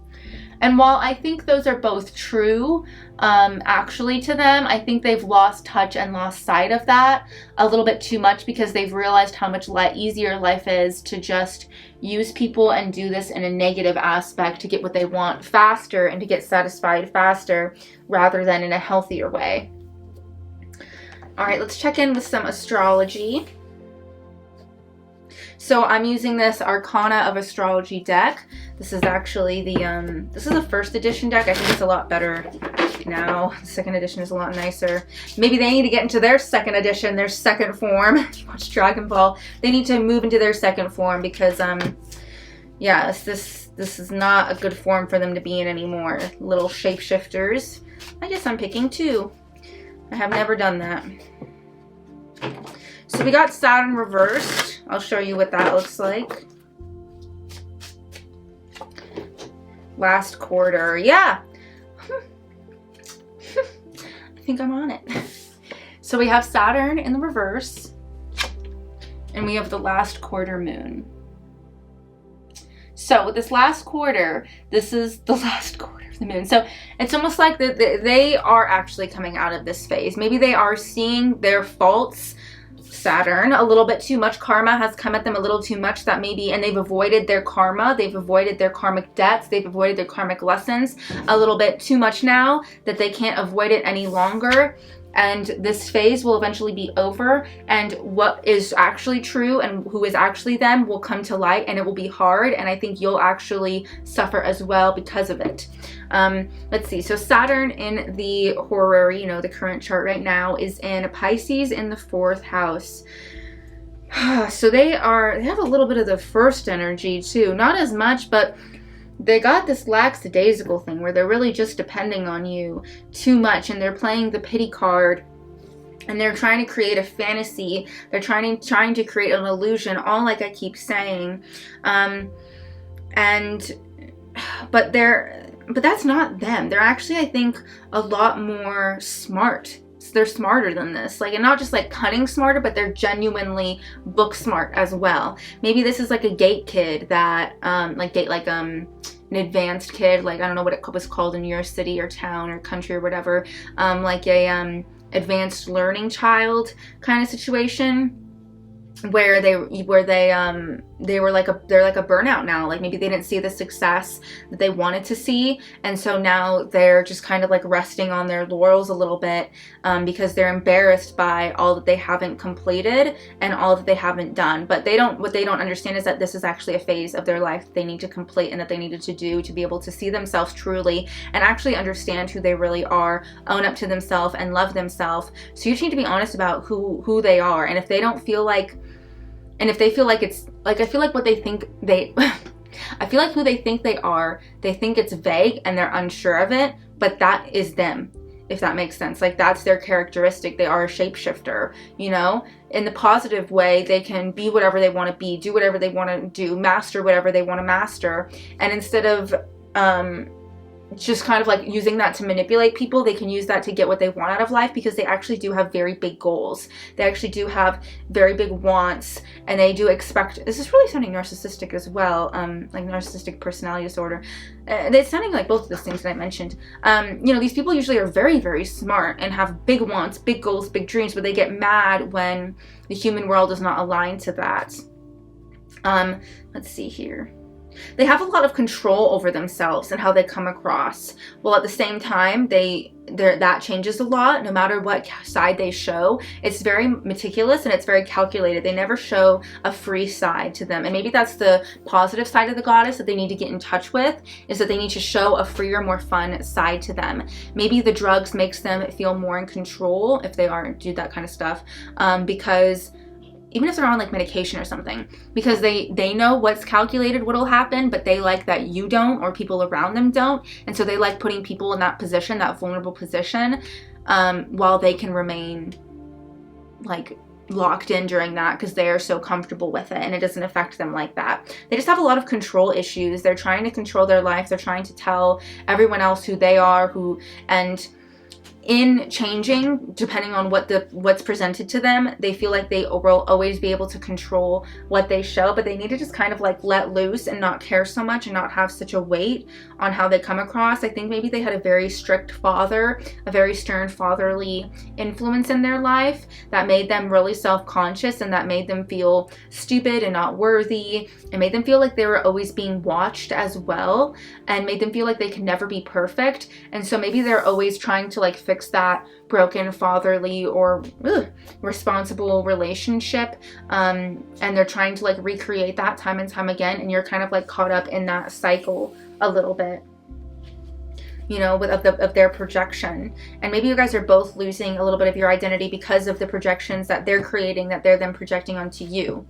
And while I think those are both true, actually to them, I think they've lost touch and lost sight of that a little bit too much because they've realized how much easier life is to just use people and do this in a negative aspect to get what they want faster and to get satisfied faster rather than in a healthier way. All right, let's check in with some astrology. So I'm using this Arcana of Astrology deck. This is actually this is the first edition deck. I think it's a lot better now. The second edition is a lot nicer. Maybe they need to get into their second edition, their second form. If you watch Dragon Ball, they need to move into their second form because, yeah, this is not a good form for them to be in anymore. Little shapeshifters. I guess I'm picking two. I have never done that. So we got Saturn reversed. I'll show you what that looks like. Last quarter, yeah. I think I'm on it. So we have Saturn in the reverse, and we have the last quarter moon. So with this last quarter, this is the last quarter of the moon. So it's almost like they are actually coming out of this phase. Maybe they are seeing their faults, Saturn, a little bit too much. Karma has come at them a little too much, that maybe, and they've avoided their karma, they've avoided their karmic debts, they've avoided their karmic lessons a little bit too much now that they can't avoid it any longer. And this phase will eventually be over, and what is actually true and who is actually them will come to light, and it will be hard, and I think you'll actually suffer as well because of it. Let's see, so Saturn in the horary, you know, the current chart right now, is in Pisces in the 4th house. So they have a little bit of the first energy too, not as much, but they got this lackadaisical thing where they're really just depending on you too much, and they're playing the pity card, and they're trying to create a fantasy. They're trying to create an illusion, all like I keep saying. But that's not them. They're actually, I think, a lot more smart. They're smarter than this, like, and not just like cunning smarter, but they're genuinely book smart as well. Maybe this is like a gate kid that an advanced kid, like, I don't know what it was called in your city or town or country or whatever, like a advanced learning child kind of situation, where they they're like a burnout now. Like maybe they didn't see the success that they wanted to see, and so now they're just kind of like resting on their laurels a little bit, because they're embarrassed by all that they haven't completed and all that they haven't done. But what they don't understand is that this is actually a phase of their life that they need to complete and that they needed to do to be able to see themselves truly and actually understand who they really are, own up to themselves and love themselves. So you just need to be honest about who they are. And if they don't feel like, and if they feel like it's like, I feel like what they think they I feel like who they think they are, they think it's vague and they're unsure of it, but that is them, if that makes sense. Like that's their characteristic. They are a shapeshifter, you know? In the positive way, they can be whatever they want to be, do whatever they want to do, master whatever they want to master. And instead of just kind of like using that to manipulate people, they can use that to get what they want out of life, because they actually do have very big goals. They actually do have very big wants, and they do expect, this is really sounding narcissistic as well, like narcissistic personality disorder. It's sounding like both of those things that I mentioned. You know, these people usually are very, very smart and have big wants, big goals, big dreams, but they get mad when the human world is not aligned to that. Let's see here. They have a lot of control over themselves and how they come across. Well, at the same time, that changes a lot no matter what side they show. It's very meticulous and it's very calculated. They never show a free side to them. And maybe that's the positive side of the goddess that they need to get in touch with, is that they need to show a freer, more fun side to them. Maybe the drugs makes them feel more in control if they do that kind of stuff, because even if they're on like medication or something, because they know what's calculated, what'll happen, but they like that you don't, or people around them don't. And so they like putting people in that position, that vulnerable position, while they can remain like locked in during that because they are so comfortable with it and it doesn't affect them like that. They just have a lot of control issues. They're trying to control their life. They're trying to tell everyone else who they are, and in changing, depending on what's presented to them, they feel like they will always be able to control what they show, but they need to just kind of like let loose and not care so much and not have such a weight on how they come across. I think maybe they had a very strict father, a very stern fatherly influence in their life that made them really self-conscious, and that made them feel stupid and not worthy, and made them feel like they were always being watched as well, and made them feel like they could never be perfect. And so maybe they're always trying to like fix that broken fatherly or responsible relationship, and they're trying to like recreate that time and time again, and you're kind of like caught up in that cycle a little bit, you know, of their projection. And maybe you guys are both losing a little bit of your identity because of the projections that they're creating, that they're then projecting onto you.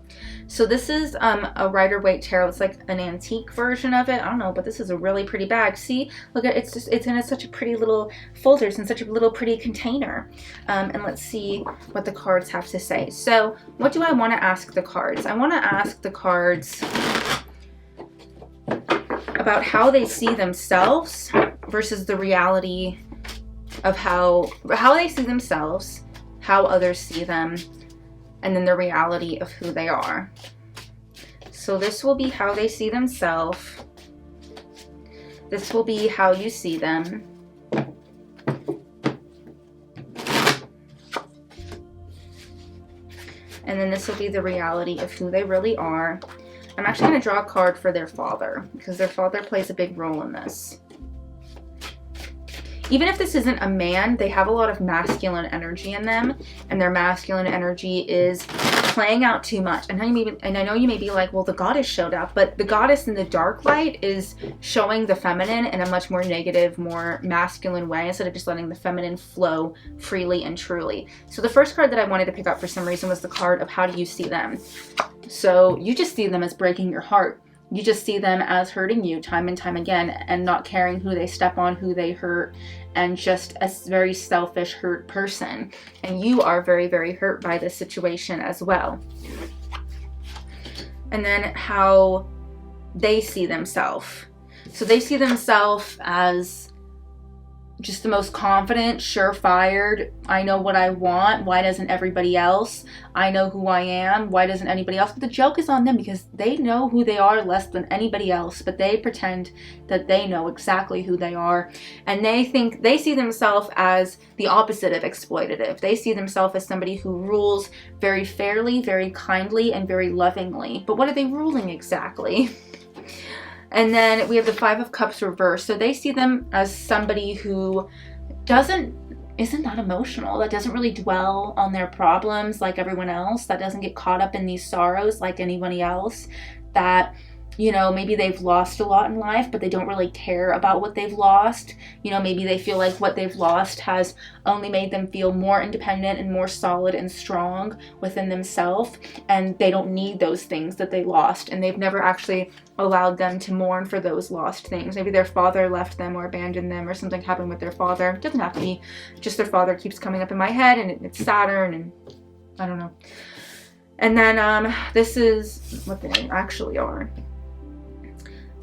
So this is a Rider-Waite tarot. It's like an antique version of it. I don't know, but this is a really pretty bag. See, look at it's in such a pretty little folders and such a little pretty container. And let's see what the cards have to say. So what do I want to ask the cards? I want to ask the cards about how they see themselves versus the reality of how they see themselves, how others see them, and then the reality of who they are. So this will be how they see themselves. This will be how you see them. And then this will be the reality of who they really are. I'm actually going to draw a card for their father, because their father plays a big role in this. Even if this isn't a man, they have a lot of masculine energy in them, and their masculine energy is playing out too much. And I know you may be like, well, the goddess showed up, but the goddess in the dark light is showing the feminine in a much more negative, more masculine way, instead of just letting the feminine flow freely and truly. So the first card that I wanted to pick up for some reason was the card of how do you see them. So you just see them as breaking your heart. You just see them as hurting you time and time again, and not caring who they step on, who they hurt, and just a very selfish, hurt person. And you are very, very hurt by this situation as well. And then how they see themselves. So they see themselves as just the most confident, surefire. I know what I want. Why doesn't everybody else? I know who I am. Why doesn't anybody else? But the joke is on them because they know who they are less than anybody else, but they pretend that they know exactly who they are. And they see themselves as the opposite of exploitative. They see themselves as somebody who rules very fairly, very kindly, and very lovingly. But what are they ruling exactly? And then we have the Five of Cups reversed. So they see them as somebody who isn't that emotional, that doesn't really dwell on their problems like everyone else, that doesn't get caught up in these sorrows like anybody else, that, you know, maybe they've lost a lot in life, but they don't really care about what they've lost. You know, maybe they feel like what they've lost has only made them feel more independent and more solid and strong within themselves, and they don't need those things that they lost, and they've never actually allowed them to mourn for those lost things. Maybe their father left them or abandoned them, or something happened with their father. It doesn't have to be just their father. Keeps coming up in my head, and it's Saturn, and I don't know. And then this is what they actually are.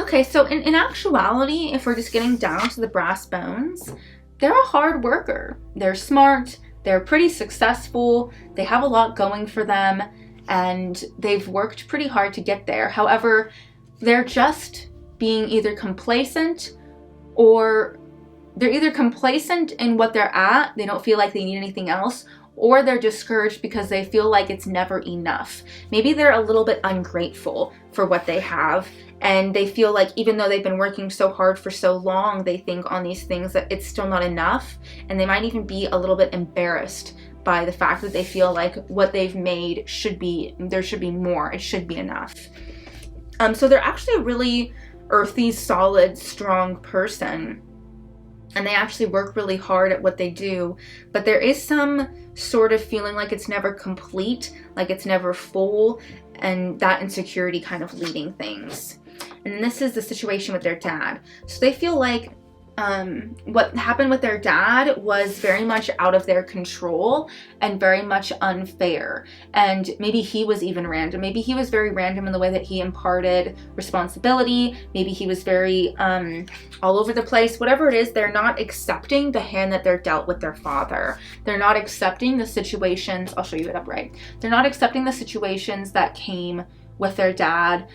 Okay, so in actuality, if we're just getting down to the brass bones, they're a hard worker. They're smart, they're pretty successful, they have a lot going for them, and they've worked pretty hard to get there. However, they're just being either complacent, or they're either complacent in what they're at, they don't feel like they need anything else, or they're discouraged because they feel like it's never enough. Maybe they're a little bit ungrateful for what they have, and they feel like even though they've been working so hard for so long, they think on these things that it's still not enough, and they might even be a little bit embarrassed by the fact that they feel like what they've made there should be more, it should be enough. So they're actually a really earthy, solid, strong person, and they actually work really hard at what they do, but there is some sort of feeling like it's never complete, like it's never full, and that insecurity kind of leading things. And this is the situation with their dad. So they feel like what happened with their dad was very much out of their control and very much unfair. And maybe he was even random. Maybe he was very random in the way that he imparted responsibility. Maybe he was very all over the place. Whatever it is, they're not accepting the hand that they're dealt with their father. They're not accepting the situations. I'll show you it upright. They're not accepting the situations that came with their dad.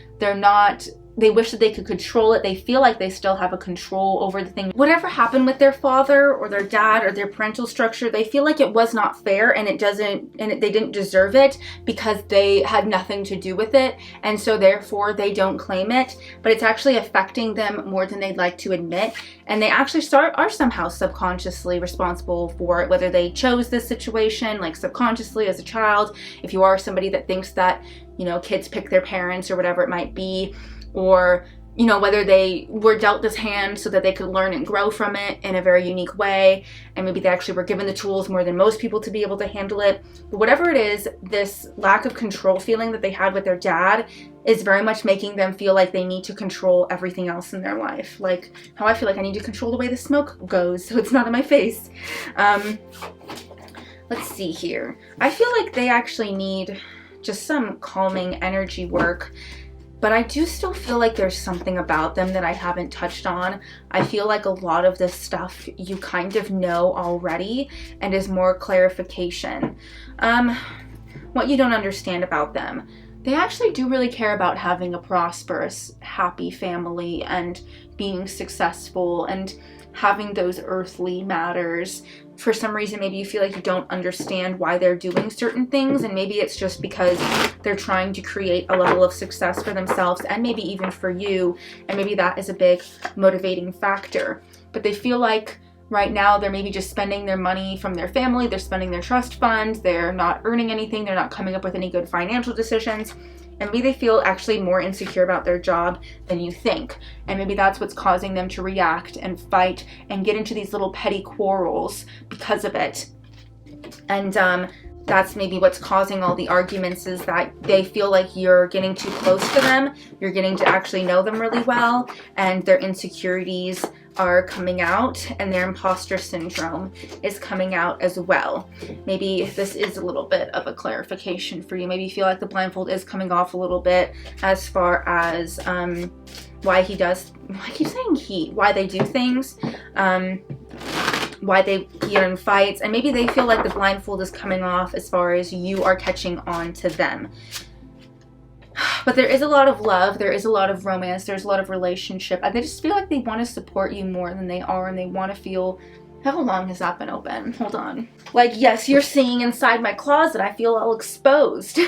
They wish that they could control it. They feel like they still have a control over the thing. Whatever happened with their father or their dad or their parental structure, they feel like it was not fair, and they didn't deserve it because they had nothing to do with it, and so therefore they don't claim it. But it's actually affecting them more than they'd like to admit, and they actually are somehow subconsciously responsible for it, whether they chose this situation, like subconsciously as a child. If you are somebody that thinks that, you know, kids pick their parents or whatever it might be, or, you know, whether they were dealt this hand so that they could learn and grow from it in a very unique way, and maybe they actually were given the tools more than most people to be able to handle it. But whatever it is, this lack of control feeling that they had with their dad is very much making them feel like they need to control everything else in their life. Like how I feel like I need to control the way the smoke goes so it's not in my face. Let's see here. I feel like they actually need just some calming energy work. But I do still feel like there's something about them that I haven't touched on. I feel like a lot of this stuff you kind of know already and is more clarification. What you don't understand about them. They actually do really care about having a prosperous, happy family and being successful and having those earthly matters. For some reason, maybe you feel like you don't understand why they're doing certain things, and maybe it's just because they're trying to create a level of success for themselves and maybe even for you, and maybe that is a big motivating factor. But they feel like right now they're maybe just spending their money from their family, they're spending their trust fund, they're not earning anything, they're not coming up with any good financial decisions. And maybe they feel actually more insecure about their job than you think. And maybe that's what's causing them to react and fight and get into these little petty quarrels because of it. And that's maybe what's causing all the arguments, is that they feel like you're getting too close to them. You're getting to actually know them really well, and their insecurities are coming out, and their imposter syndrome is coming out as well. Maybe this is a little bit of a clarification for you. Maybe you feel like the blindfold is coming off a little bit as far as why they do things. why they get in fights, and maybe they feel like the blindfold is coming off as far as you are catching on to them. But there is a lot of love, there is a lot of romance, there's a lot of relationship. They just feel like they want to support you more than they are, and they want to feel... How long has that been open? Hold on. Like, yes, you're seeing inside my closet. I feel all exposed.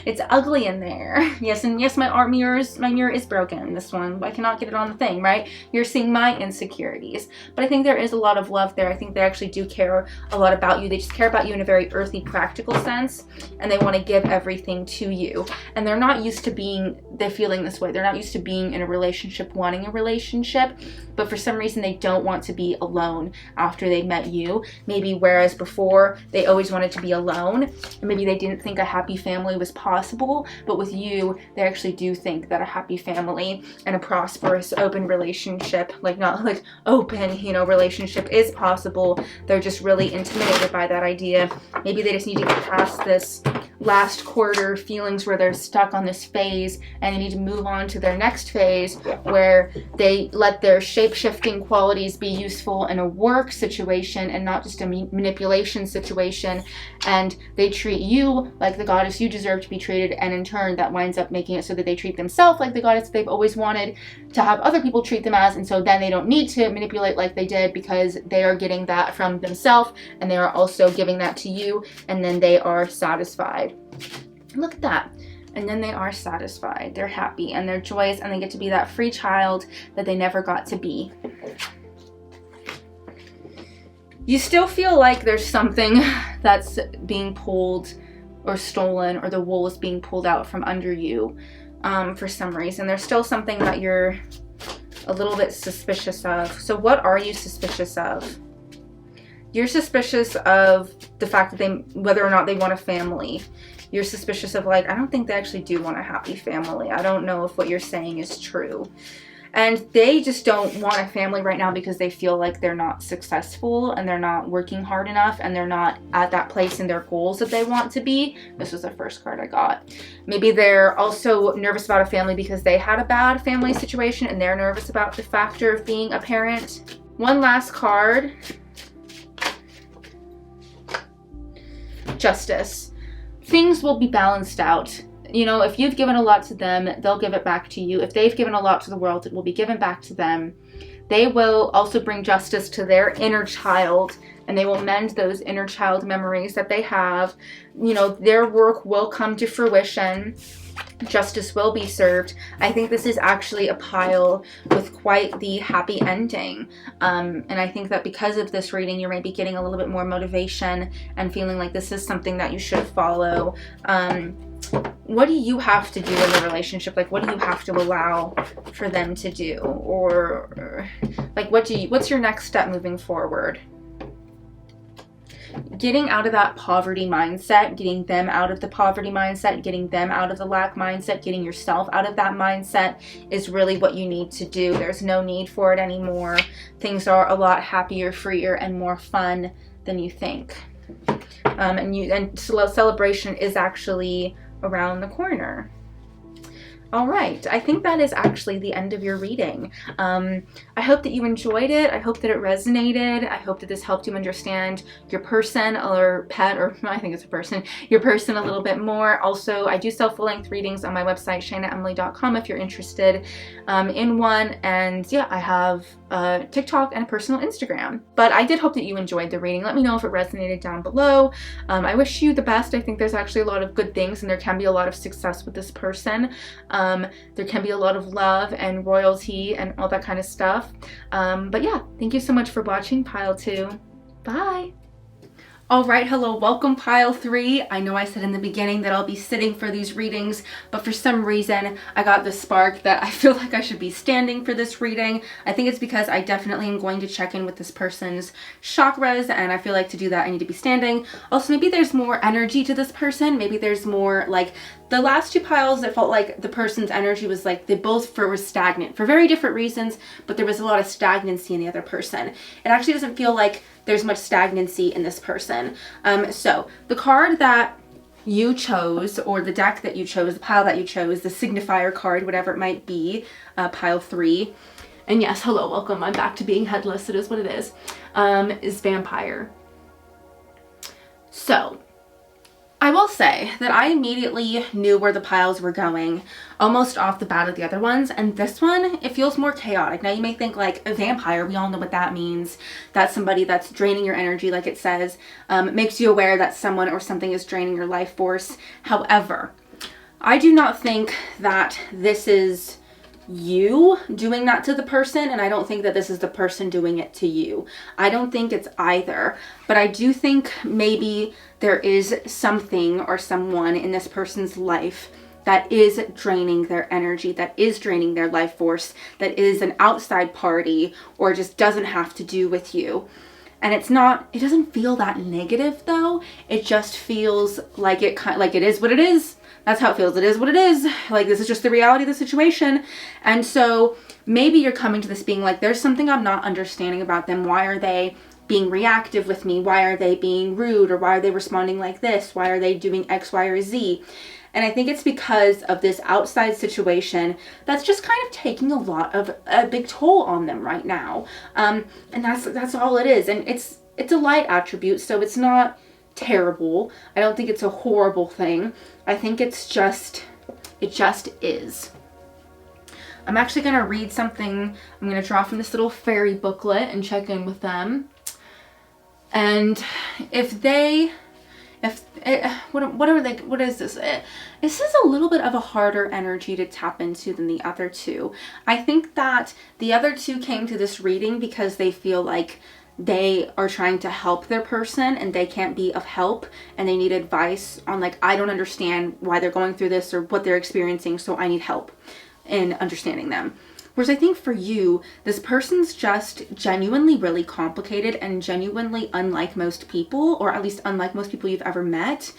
It's ugly in there. Yes, and yes, my mirror is broken, this one. I cannot get it on the thing, right? You're seeing my insecurities. But I think there is a lot of love there. I think they actually do care a lot about you. They just care about you in a very earthy, practical sense, and they want to give everything to you. And they're not used to they're feeling this way. They're not used to being in a relationship, wanting a relationship, but for some reason they don't want to be alone after they met you. Maybe whereas before they always wanted to be alone, and maybe they didn't think a happy family was possible, but with you they actually do think that a happy family and a prosperous open relationship, like not like open, you know, relationship is possible. They're just really intimidated by that idea. Maybe they just need to get past this last quarter feelings where they're stuck on this phase, and they need to move on to their next phase where they let their shape-shifting qualities be useful in a work situation and not just a manipulation situation, and they treat you like the goddess you deserve to be treated, and in turn that winds up making it so that they treat themselves like the goddess they've always wanted to have other people treat them as, and so then they don't need to manipulate like they did because they are getting that from themselves, and they are also giving that to you, and then they are satisfied. Look at that. And then they are satisfied. They're happy and they're joyous, and they get to be that free child that they never got to be. You still feel like there's something that's being pulled or stolen, or the wool is being pulled out from under you for some reason. There's still something that you're a little bit suspicious of. So what are you suspicious of? You're suspicious of the fact that whether or not they want a family. You're suspicious of, like, I don't think they actually do want a happy family. I don't know if what you're saying is true. And they just don't want a family right now because they feel like they're not successful, and they're not working hard enough, and they're not at that place in their goals that they want to be. This was the first card I got. Maybe they're also nervous about a family because they had a bad family situation, and they're nervous about the factor of being a parent. One last card. Justice. Things will be balanced out. You know, if you've given a lot to them, they'll give it back to you. If they've given a lot to the world, it will be given back to them. They will also bring justice to their inner child, and they will mend those inner child memories that they have. You know, their work will come to fruition. Justice will be served. I think this is actually a pile with quite the happy ending. And I think that because of this reading, you're maybe getting a little bit more motivation and feeling like this is something that you should follow. What do you have to do in the relationship? Like, what do you have to allow for them to do? Or like, what's your next step moving forward? Getting out of that poverty mindset, getting them out of the poverty mindset, getting them out of the lack mindset, getting yourself out of that mindset is really what you need to do. There's no need for it anymore. Things are a lot happier, freer, and more fun than you think. And celebration is actually around the corner. All right, I think that is actually the end of your reading. I hope that you enjoyed it. I hope that it resonated. I hope that this helped you understand your person or pet, or I think it's a person, your person a little bit more. Also, I do sell full-length readings on my website, shainaemily.com, if you're interested in one. And yeah, I have a TikTok and a personal Instagram. But I did hope that you enjoyed the reading. Let me know if it resonated down below. I wish you the best. I think there's actually a lot of good things, and there can be a lot of success with this person. There can be a lot of love and royalty and all that kind of stuff. But yeah, thank you so much for watching Pile 2. Bye! Alright, hello, welcome Pile 3. I know I said in the beginning that I'll be sitting for these readings, but for some reason I got the spark that I feel like I should be standing for this reading. I think it's because I definitely am going to check in with this person's chakras, and I feel like to do that I need to be standing. Also, maybe there's more energy to this person. Maybe there's more, like, the last two piles, it felt like the person's energy was like, they both were stagnant for very different reasons, but there was a lot of stagnancy in the other person. It actually doesn't feel like there's much stagnancy in this person. So the card that you chose, or the deck that you chose, the pile that you chose, the signifier card, whatever it might be, Pile 3, and yes, hello, welcome, I'm back to being headless, it is what it is vampire. So I will say that I immediately knew where the piles were going almost off the bat of the other ones, and this one, it feels more chaotic. Now you may think like a vampire, we all know what that means. That's somebody that's draining your energy, like it says. It makes you aware that someone or something is draining your life force. However, I do not think that this is you doing that to the person, and I don't think that this is the person doing it to you. I don't think it's either, but I do think maybe there is something or someone in this person's life that is draining their energy, that is draining their life force, that is an outside party or just doesn't have to do with you. And it doesn't feel that negative though. It just feels like it is what it is. That's how it feels. It is what it is. Like, this is just the reality of the situation. And so maybe you're coming to this being like, there's something I'm not understanding about them. Why are they being reactive with me? Why are they being rude? Or why are they responding like this? Why are they doing X, Y, or Z? And I think it's because of this outside situation that's just kind of taking a big toll on them right now. And that's all it is. And it's a light attribute, so it's not terrible. I don't think it's a horrible thing. I think it just is. I'm actually going to read something. I'm going to draw from this little fairy booklet and check in with them. And what is this? This is a little bit of a harder energy to tap into than the other two. I think that the other two came to this reading because they feel like they are trying to help their person and they can't be of help, and they need advice on, like, I don't understand why they're going through this or what they're experiencing, so I need help in understanding them. Whereas I think for you, this person's just genuinely really complicated and genuinely unlike most people, or at least unlike most people you've ever met,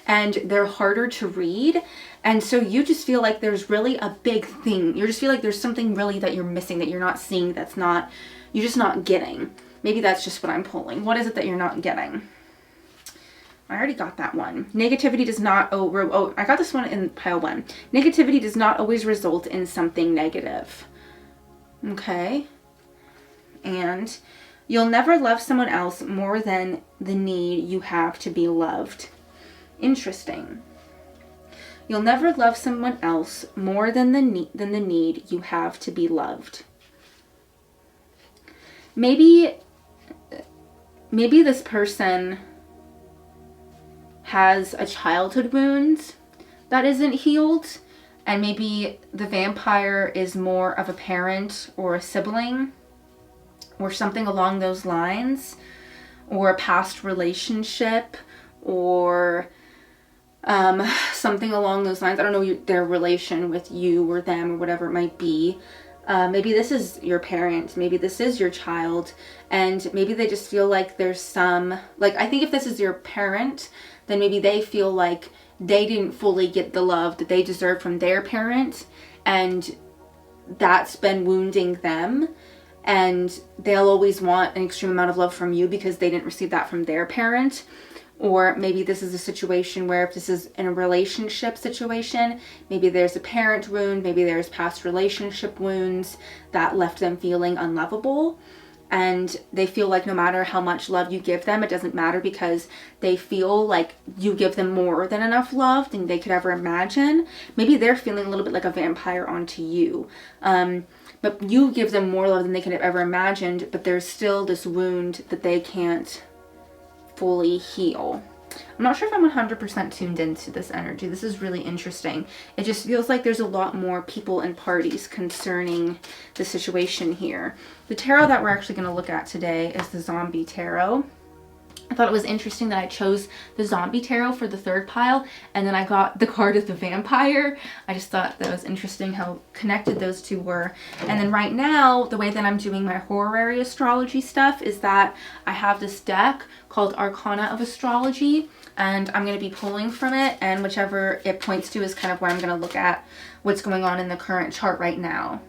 and they're harder to read. And so you just feel like there's really a big thing. You just feel like there's something really that you're missing, that you're not seeing, you're just not getting. Maybe that's just what I'm pulling. What is it that you're not getting? I already got that one. Negativity does not, I got this one in pile 1. Negativity does not always result in something negative. Okay. And you'll never love someone else more than the need you have to be loved. Interesting. You'll never love someone else more than the need you have to be loved. Maybe this person has a childhood wound that isn't healed, and maybe the vampire is more of a parent or a sibling or something along those lines, or a past relationship, or something along those lines. I don't know their relation with you or them or whatever it might be. Maybe this is your parent, maybe this is your child, and maybe they just feel like there's some, like, I think if this is your parent, then maybe they feel like they didn't fully get the love that they deserve from their parent, and that's been wounding them, and they'll always want an extreme amount of love from you because they didn't receive that from their parent. Or maybe this is a situation where, if this is in a relationship situation, maybe there's a parent wound, maybe there's past relationship wounds that left them feeling unlovable. And they feel like no matter how much love you give them, it doesn't matter, because they feel like you give them more than enough love than they could ever imagine. Maybe they're feeling a little bit like a vampire onto you. But you give them more love than they could have ever imagined, but there's still this wound that they can't fully heal. I'm not sure if I'm 100% tuned into this energy. This is really interesting. It just feels like there's a lot more people and parties concerning the situation here. The tarot that we're actually going to look at today is the Zombie Tarot. I thought it was interesting that I chose the Zombie Tarot for the third pile, and then I got the card of the Vampire. I just thought that was interesting how connected those two were. And then right now, the way that I'm doing my horary astrology stuff is that I have this deck called Arcana of Astrology, and I'm going to be pulling from it, and whichever it points to is kind of where I'm going to look at what's going on in the current chart right now.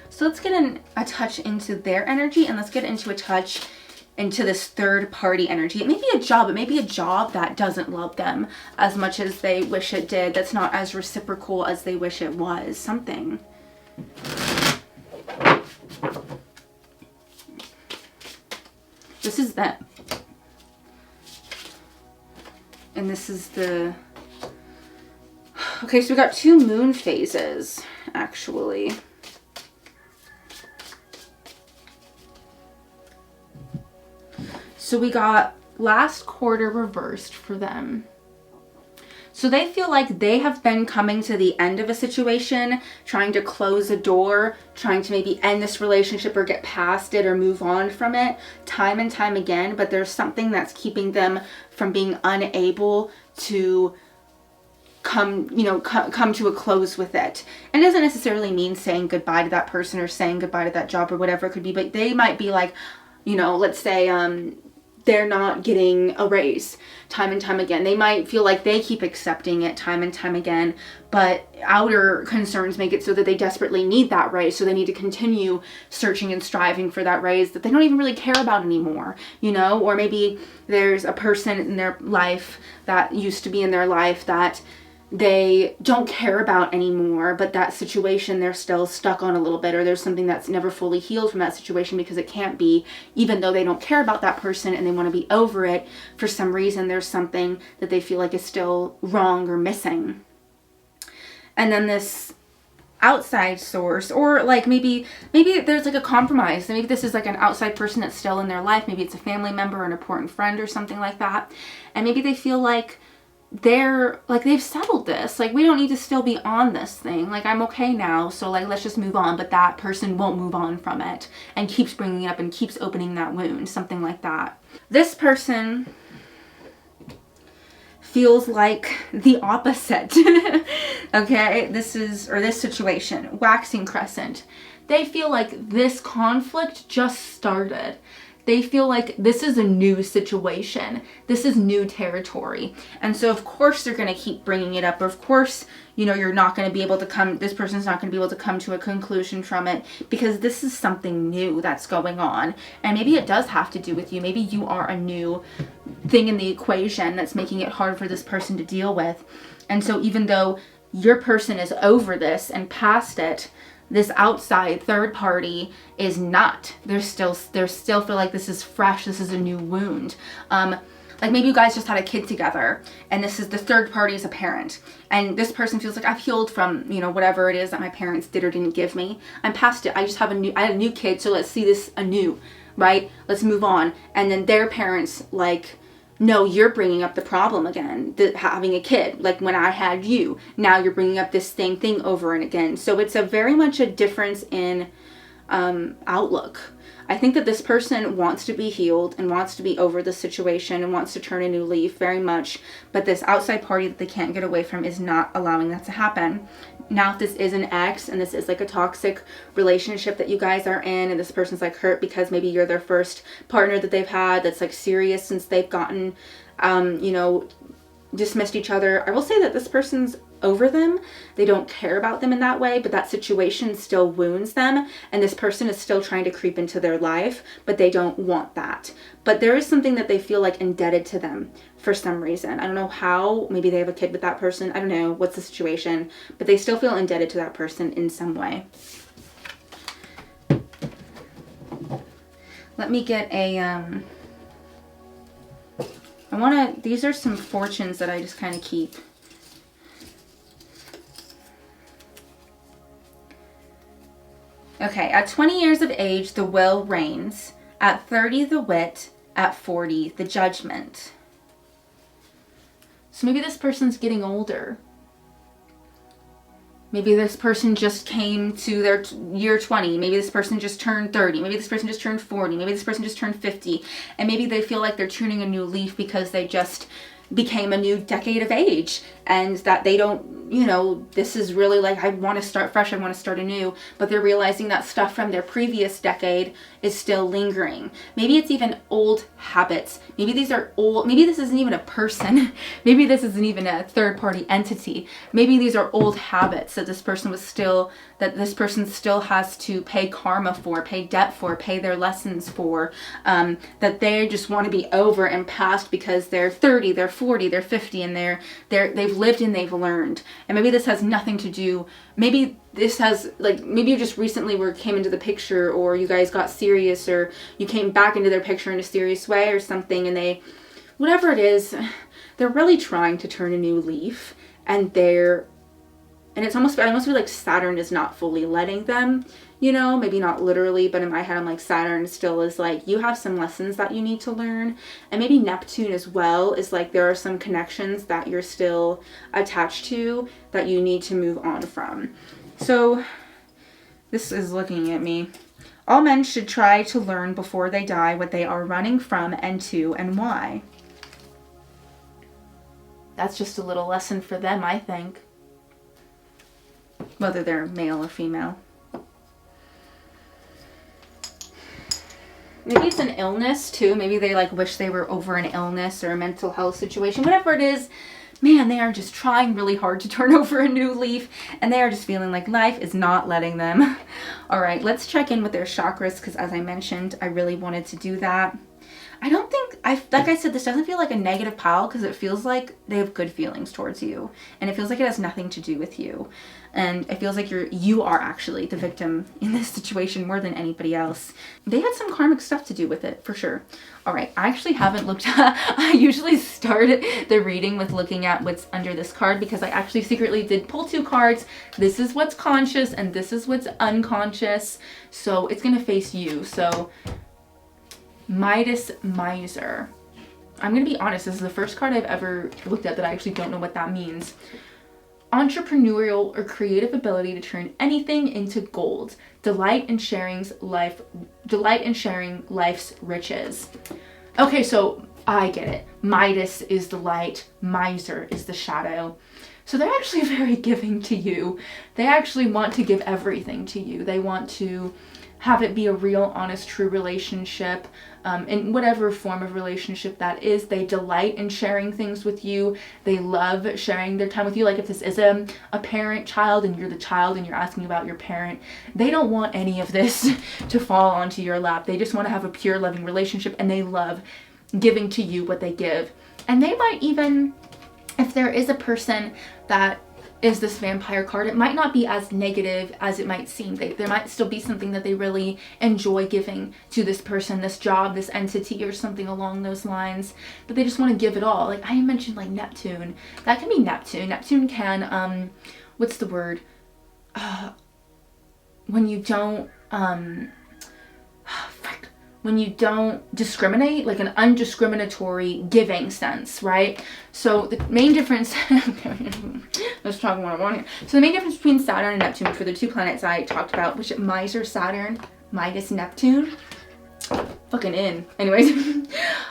So let's get a touch into their energy, and let's get into a touch into this third party energy. It may be a job. It may be a job that doesn't love them as much as they wish it did. That's not as reciprocal as they wish it was. Something. This is them. And this is the... Okay, so we got 2 moon phases, actually. So we got last quarter reversed for them. So they feel like they have been coming to the end of a situation, trying to close a door, trying to maybe end this relationship or get past it or move on from it time and time again. But there's something that's keeping them from being unable to come to a close with it. And it doesn't necessarily mean saying goodbye to that person or saying goodbye to that job or whatever it could be, but they might be like, let's say they're not getting a raise time and time again. They might feel like they keep accepting it time and time again, but outer concerns make it so that they desperately need that raise. So they need to continue searching and striving for that raise that they don't even really care about anymore, or maybe there's a person in their life that used to be in their life that they don't care about anymore, but that situation they're still stuck on a little bit, or there's something that's never fully healed from that situation because it can't be, even though they don't care about that person and they want to be over it. For some reason, there's something that they feel like is still wrong or missing. And then this outside source, or like maybe there's like a compromise. Maybe this is like an outside person that's still in their life. Maybe it's a family member, an important friend or something like that. And maybe they feel like they've settled this, like we don't need to still be on this thing, like I'm okay now, so like let's just move on. But that person won't move on from it and keeps bringing it up and keeps opening that wound, something like that. This person feels like the opposite. Okay, this situation, waxing crescent. They feel like this conflict just started. They feel like this is a new situation. This is new territory. And so of course they're going to keep bringing it up. Or of course, you're not going to be able to this person's not going to be able to come to a conclusion from it, because this is something new that's going on. And maybe it does have to do with you. Maybe you are a new thing in the equation that's making it hard for this person to deal with. And so even though your person is over this and past it, this outside third party is not. They still feel like this is fresh. This is a new wound. Like maybe you guys just had a kid together, and this is the third party as a parent, and this person feels like I've healed from whatever it is that my parents did or didn't give me. I'm past it. I had a new kid, so let's see this anew, right? Let's move on. And then their parents like, no, you're bringing up the problem again, having a kid, like when I had you. Now you're bringing up this same thing over and again. So it's a very much a difference in outlook. I think that this person wants to be healed and wants to be over the situation and wants to turn a new leaf very much. But this outside party that they can't get away from is not allowing that to happen. Now, if this is an ex and this is like a toxic relationship that you guys are in, and this person's like hurt because maybe you're their first partner that they've had that's like serious since they've gotten, dismissed each other, I will say that this person's over them. They don't care about them in that way, but that situation still wounds them, and this person is still trying to creep into their life, but they don't want that. But there is something that they feel like indebted to them for some reason. I don't know how. Maybe they have a kid with that person. I don't know what's the situation, but they still feel indebted to that person in some way. Let me get a these are some fortunes that I just kind of keep. Okay, at 20 years of age, the will reigns. At 30, the wit. At 40, the judgment. So maybe this person's getting older. Maybe this person just came to their year 20. Maybe this person just turned 30. Maybe this person just turned 40. Maybe this person just turned 50. And maybe they feel like they're turning a new leaf because they just became a new decade of age, and that they don't, this is really like, I want to start fresh, I want to start anew, but they're realizing that stuff from their previous decade is still lingering. Maybe it's even old habits. Maybe these are old, maybe this isn't even a person. Maybe this isn't even a third party entity. Maybe these are old habits that this person still has to pay karma for, pay debt for, pay their lessons for, that they just want to be over and past because they're 30, they're 40, they're 50, and they've lived and they've learned. And maybe this has nothing to do, maybe this has, like, maybe you just recently came into the picture, or you guys got serious, or you came back into their picture in a serious way or something, and they, whatever it is, they're really trying to turn a new leaf, and it's almost, I almost feel like Saturn is not fully letting them, you know, maybe not literally, but in my head I'm like, Saturn still is like, you have some lessons that you need to learn. And maybe Neptune as well is like, there are some connections that you're still attached to that you need to move on from. So this is looking at me. All men should try to learn before they die what they are running from and to, and why. That's just a little lesson for them, I think. Whether they're male or female. Maybe it's an illness too. Maybe they like wish they were over an illness or a mental health situation. Whatever it is, man, they are just trying really hard to turn over a new leaf, and they are just feeling like life is not letting them. All right, let's check in with their chakras, because as I mentioned, I really wanted to do that. I don't think, like I said, this doesn't feel like a negative pile, because it feels like they have good feelings towards you, and it feels like it has nothing to do with you. And it feels like you are actually the victim in this situation more than anybody else. They had some karmic stuff to do with it, for sure. All right, I actually haven't looked at, I usually start the reading with looking at what's under this card, because I actually secretly did pull 2 cards. This is what's conscious and this is what's unconscious. So it's gonna face you. So Midas Miser. I'm gonna be honest, this is the first card I've ever looked at that I actually don't know what that means. Entrepreneurial or creative ability to turn anything into gold. Delight in sharing life's riches. Okay, so I get it. Midas is the light, miser is the shadow. So they're actually very giving to you. They actually want to give everything to you. They want to have it be a real, honest, true relationship, in whatever form of relationship that is. They delight in sharing things with you. They love sharing their time with you. Like if this is a parent-child and you're the child and you're asking about your parent, they don't want any of this to fall onto your lap. They just want to have a pure, loving relationship, and they love giving to you what they give. And they might even, if there is a person that is this vampire card, it might not be as negative as it might seem. There might still be something that they really enjoy giving to this person, this job, this entity, or something along those lines, but they just want to give it all. Like I mentioned, like Neptune, that can be Neptune. Neptune can, what's the word? When you don't, when you don't discriminate, like an undiscriminatory giving sense, right? So the main difference, let's talk one on one here. So the main difference between Saturn and Neptune, for the 2 planets I talked about, which Miser Saturn, Midas Neptune, fucking in. Anyways,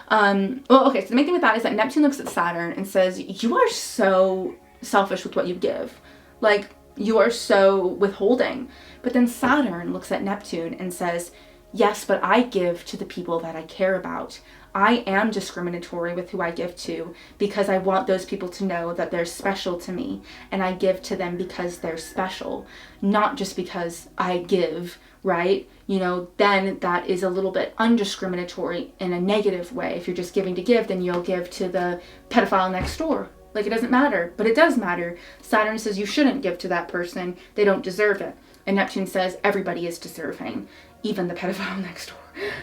well, okay, so the main thing with that is that Neptune looks at Saturn and says, you are so selfish with what you give. Like, you are so withholding. But then Saturn looks at Neptune and says, yes, but I give to the people that I care about. I am discriminatory with who I give to because I want those people to know that they're special to me, and I give to them because they're special, not just because I give, right? You know, then that is a little bit undiscriminatory in a negative way. If you're just giving to give, then you'll give to the pedophile next door. Like, it doesn't matter, but it does matter. Saturn says you shouldn't give to that person. They don't deserve it. And Neptune says everybody is deserving, even the pedophile next door.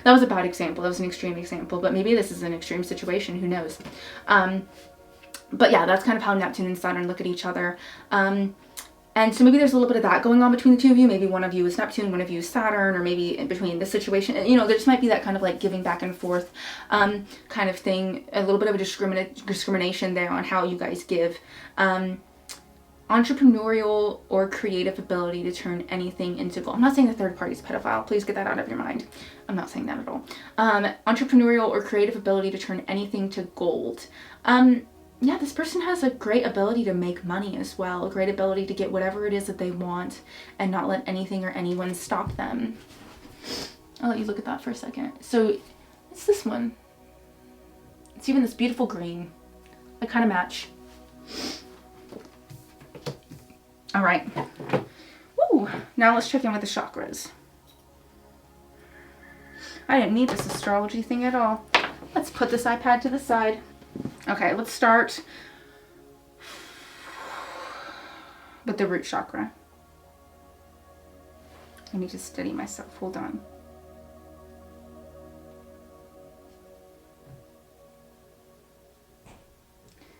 That was a bad example. That was an extreme example, but maybe this is an extreme situation. Who knows? But yeah, that's kind of how Neptune and Saturn look at each other. And so maybe there's a little bit of that going on between the 2 of you. Maybe one of you is Neptune, one of you is Saturn, or maybe in between this situation. You know, there just might be that kind of like giving back and forth kind of thing. A little bit of a discrimination there on how you guys give. Entrepreneurial or creative ability to turn anything into gold. I'm not saying the third party's pedophile. Please get that out of your mind. I'm not saying that at all. Entrepreneurial or creative ability to turn anything to gold. Yeah, this person has a great ability to make money as well. A great ability to get whatever it is that they want and not let anything or anyone stop them. I'll let you look at that for a second. So it's this one. It's even this beautiful green. They kind of match. All right. Woo. Now let's check in with the chakras. I didn't need this astrology thing at all. Let's put this iPad to the side. Okay, let's start with the root chakra. I need to steady myself. Hold on.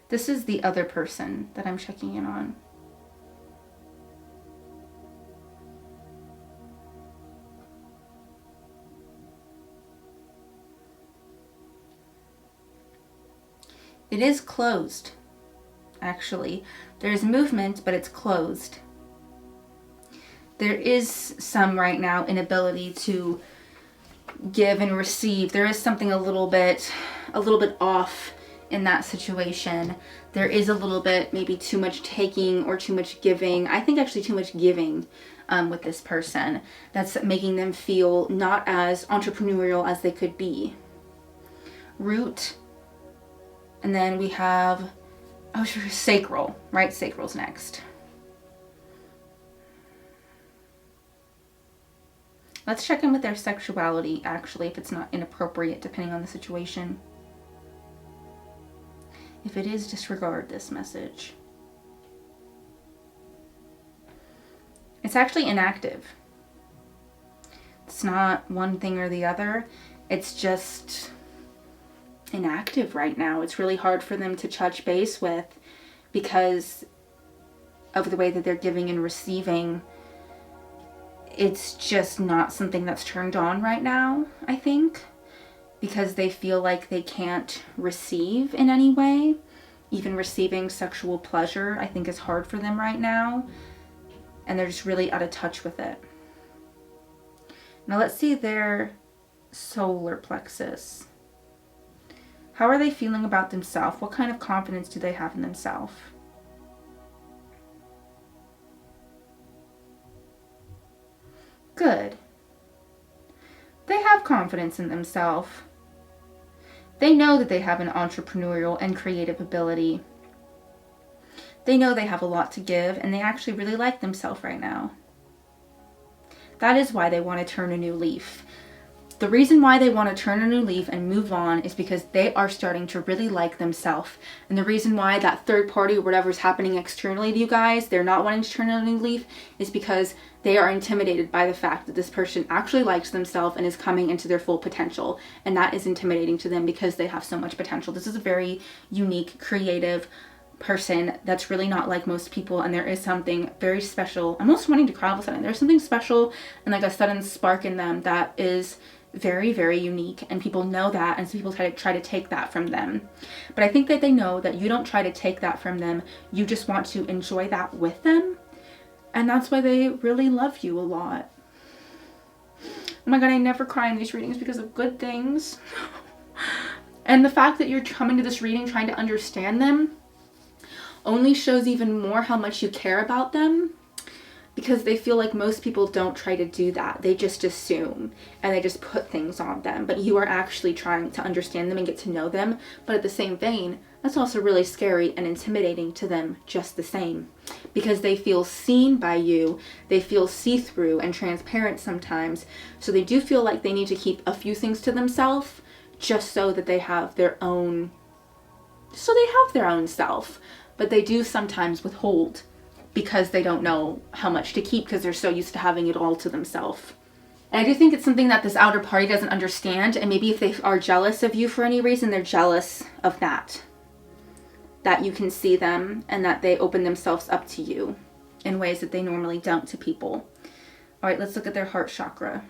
This is the other person that I'm checking in on. It is closed, actually. There's movement, but it's closed. There is some right now inability to give and receive. There is something a little bit off in that situation. There is a little bit maybe too much taking or too much giving. I think actually too much giving with this person. That's making them feel not as entrepreneurial as they could be. Root. And then we have, oh sure, sacral, right? Sacral's next. Let's check in with their sexuality, actually, if it's not inappropriate, depending on the situation. If it is, disregard this message. It's actually inactive. It's not one thing or the other. It's just inactive right now. It's really hard for them to touch base with because of the way that they're giving and receiving. It's just not something that's turned on right now, I think, because they feel like they can't receive in any way. Even receiving sexual pleasure, I think, is hard for them right now, and they're just really out of touch with it. Now let's see their solar plexus. How are they feeling about themselves? What kind of confidence do they have in themselves? Good. They have confidence in themselves. They know that they have an entrepreneurial and creative ability. They know they have a lot to give, and they actually really like themselves right now. That is why they want to turn a new leaf. The reason why they want to turn a new leaf and move on is because they are starting to really like themselves. And the reason why that third party or whatever's happening externally to you guys, they're not wanting to turn a new leaf, is because they are intimidated by the fact that this person actually likes themselves and is coming into their full potential. And that is intimidating to them because they have so much potential. This is a very unique, creative person that's really not like most people, and there is something very special. I'm almost wanting to cry all of a sudden. There's something special and like a sudden spark in them that is very, very unique, and people know that, and so people try to take that from them. But I think that they know that you don't try to take that from them. You just want to enjoy that with them, and that's why they really love you a lot. Oh my god, I never cry in these readings because of good things. And the fact that you're coming to this reading trying to understand them only shows even more how much you care about them, because they feel like most people don't try to do that. They just assume and they just put things on them. But you are actually trying to understand them and get to know them. But at the same vein, that's also really scary and intimidating to them just the same, because they feel seen by you. They feel see-through and transparent sometimes. So they do feel like they need to keep a few things to themselves just so that they have their own, self. But they do sometimes withhold because they don't know how much to keep, because they're so used to having it all to themselves. And I do think it's something that this outer party doesn't understand, and maybe if they are jealous of you for any reason, they're jealous of that you can see them and that they open themselves up to you in ways that they normally don't to people. All right, let's look at their heart chakra.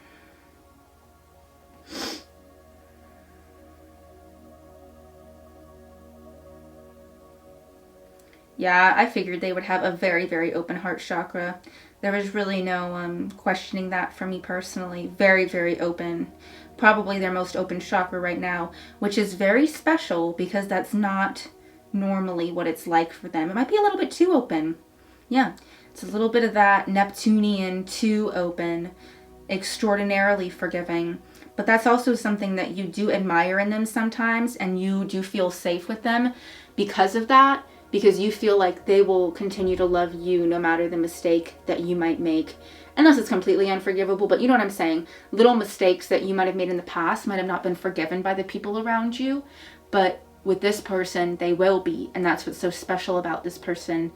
Yeah, I figured they would have a very, very open heart chakra. There was really no questioning that for me personally. Very, very open. Probably their most open chakra right now, which is very special because that's not normally what it's like for them. It might be a little bit too open. Yeah, it's a little bit of that Neptunian too open, extraordinarily forgiving. But that's also something that you do admire in them sometimes, and you do feel safe with them because of that. Because you feel like they will continue to love you no matter the mistake that you might make. Unless it's completely unforgivable, but you know what I'm saying. Little mistakes that you might have made in the past might have not been forgiven by the people around you. But with this person, they will be. And that's what's so special about this person.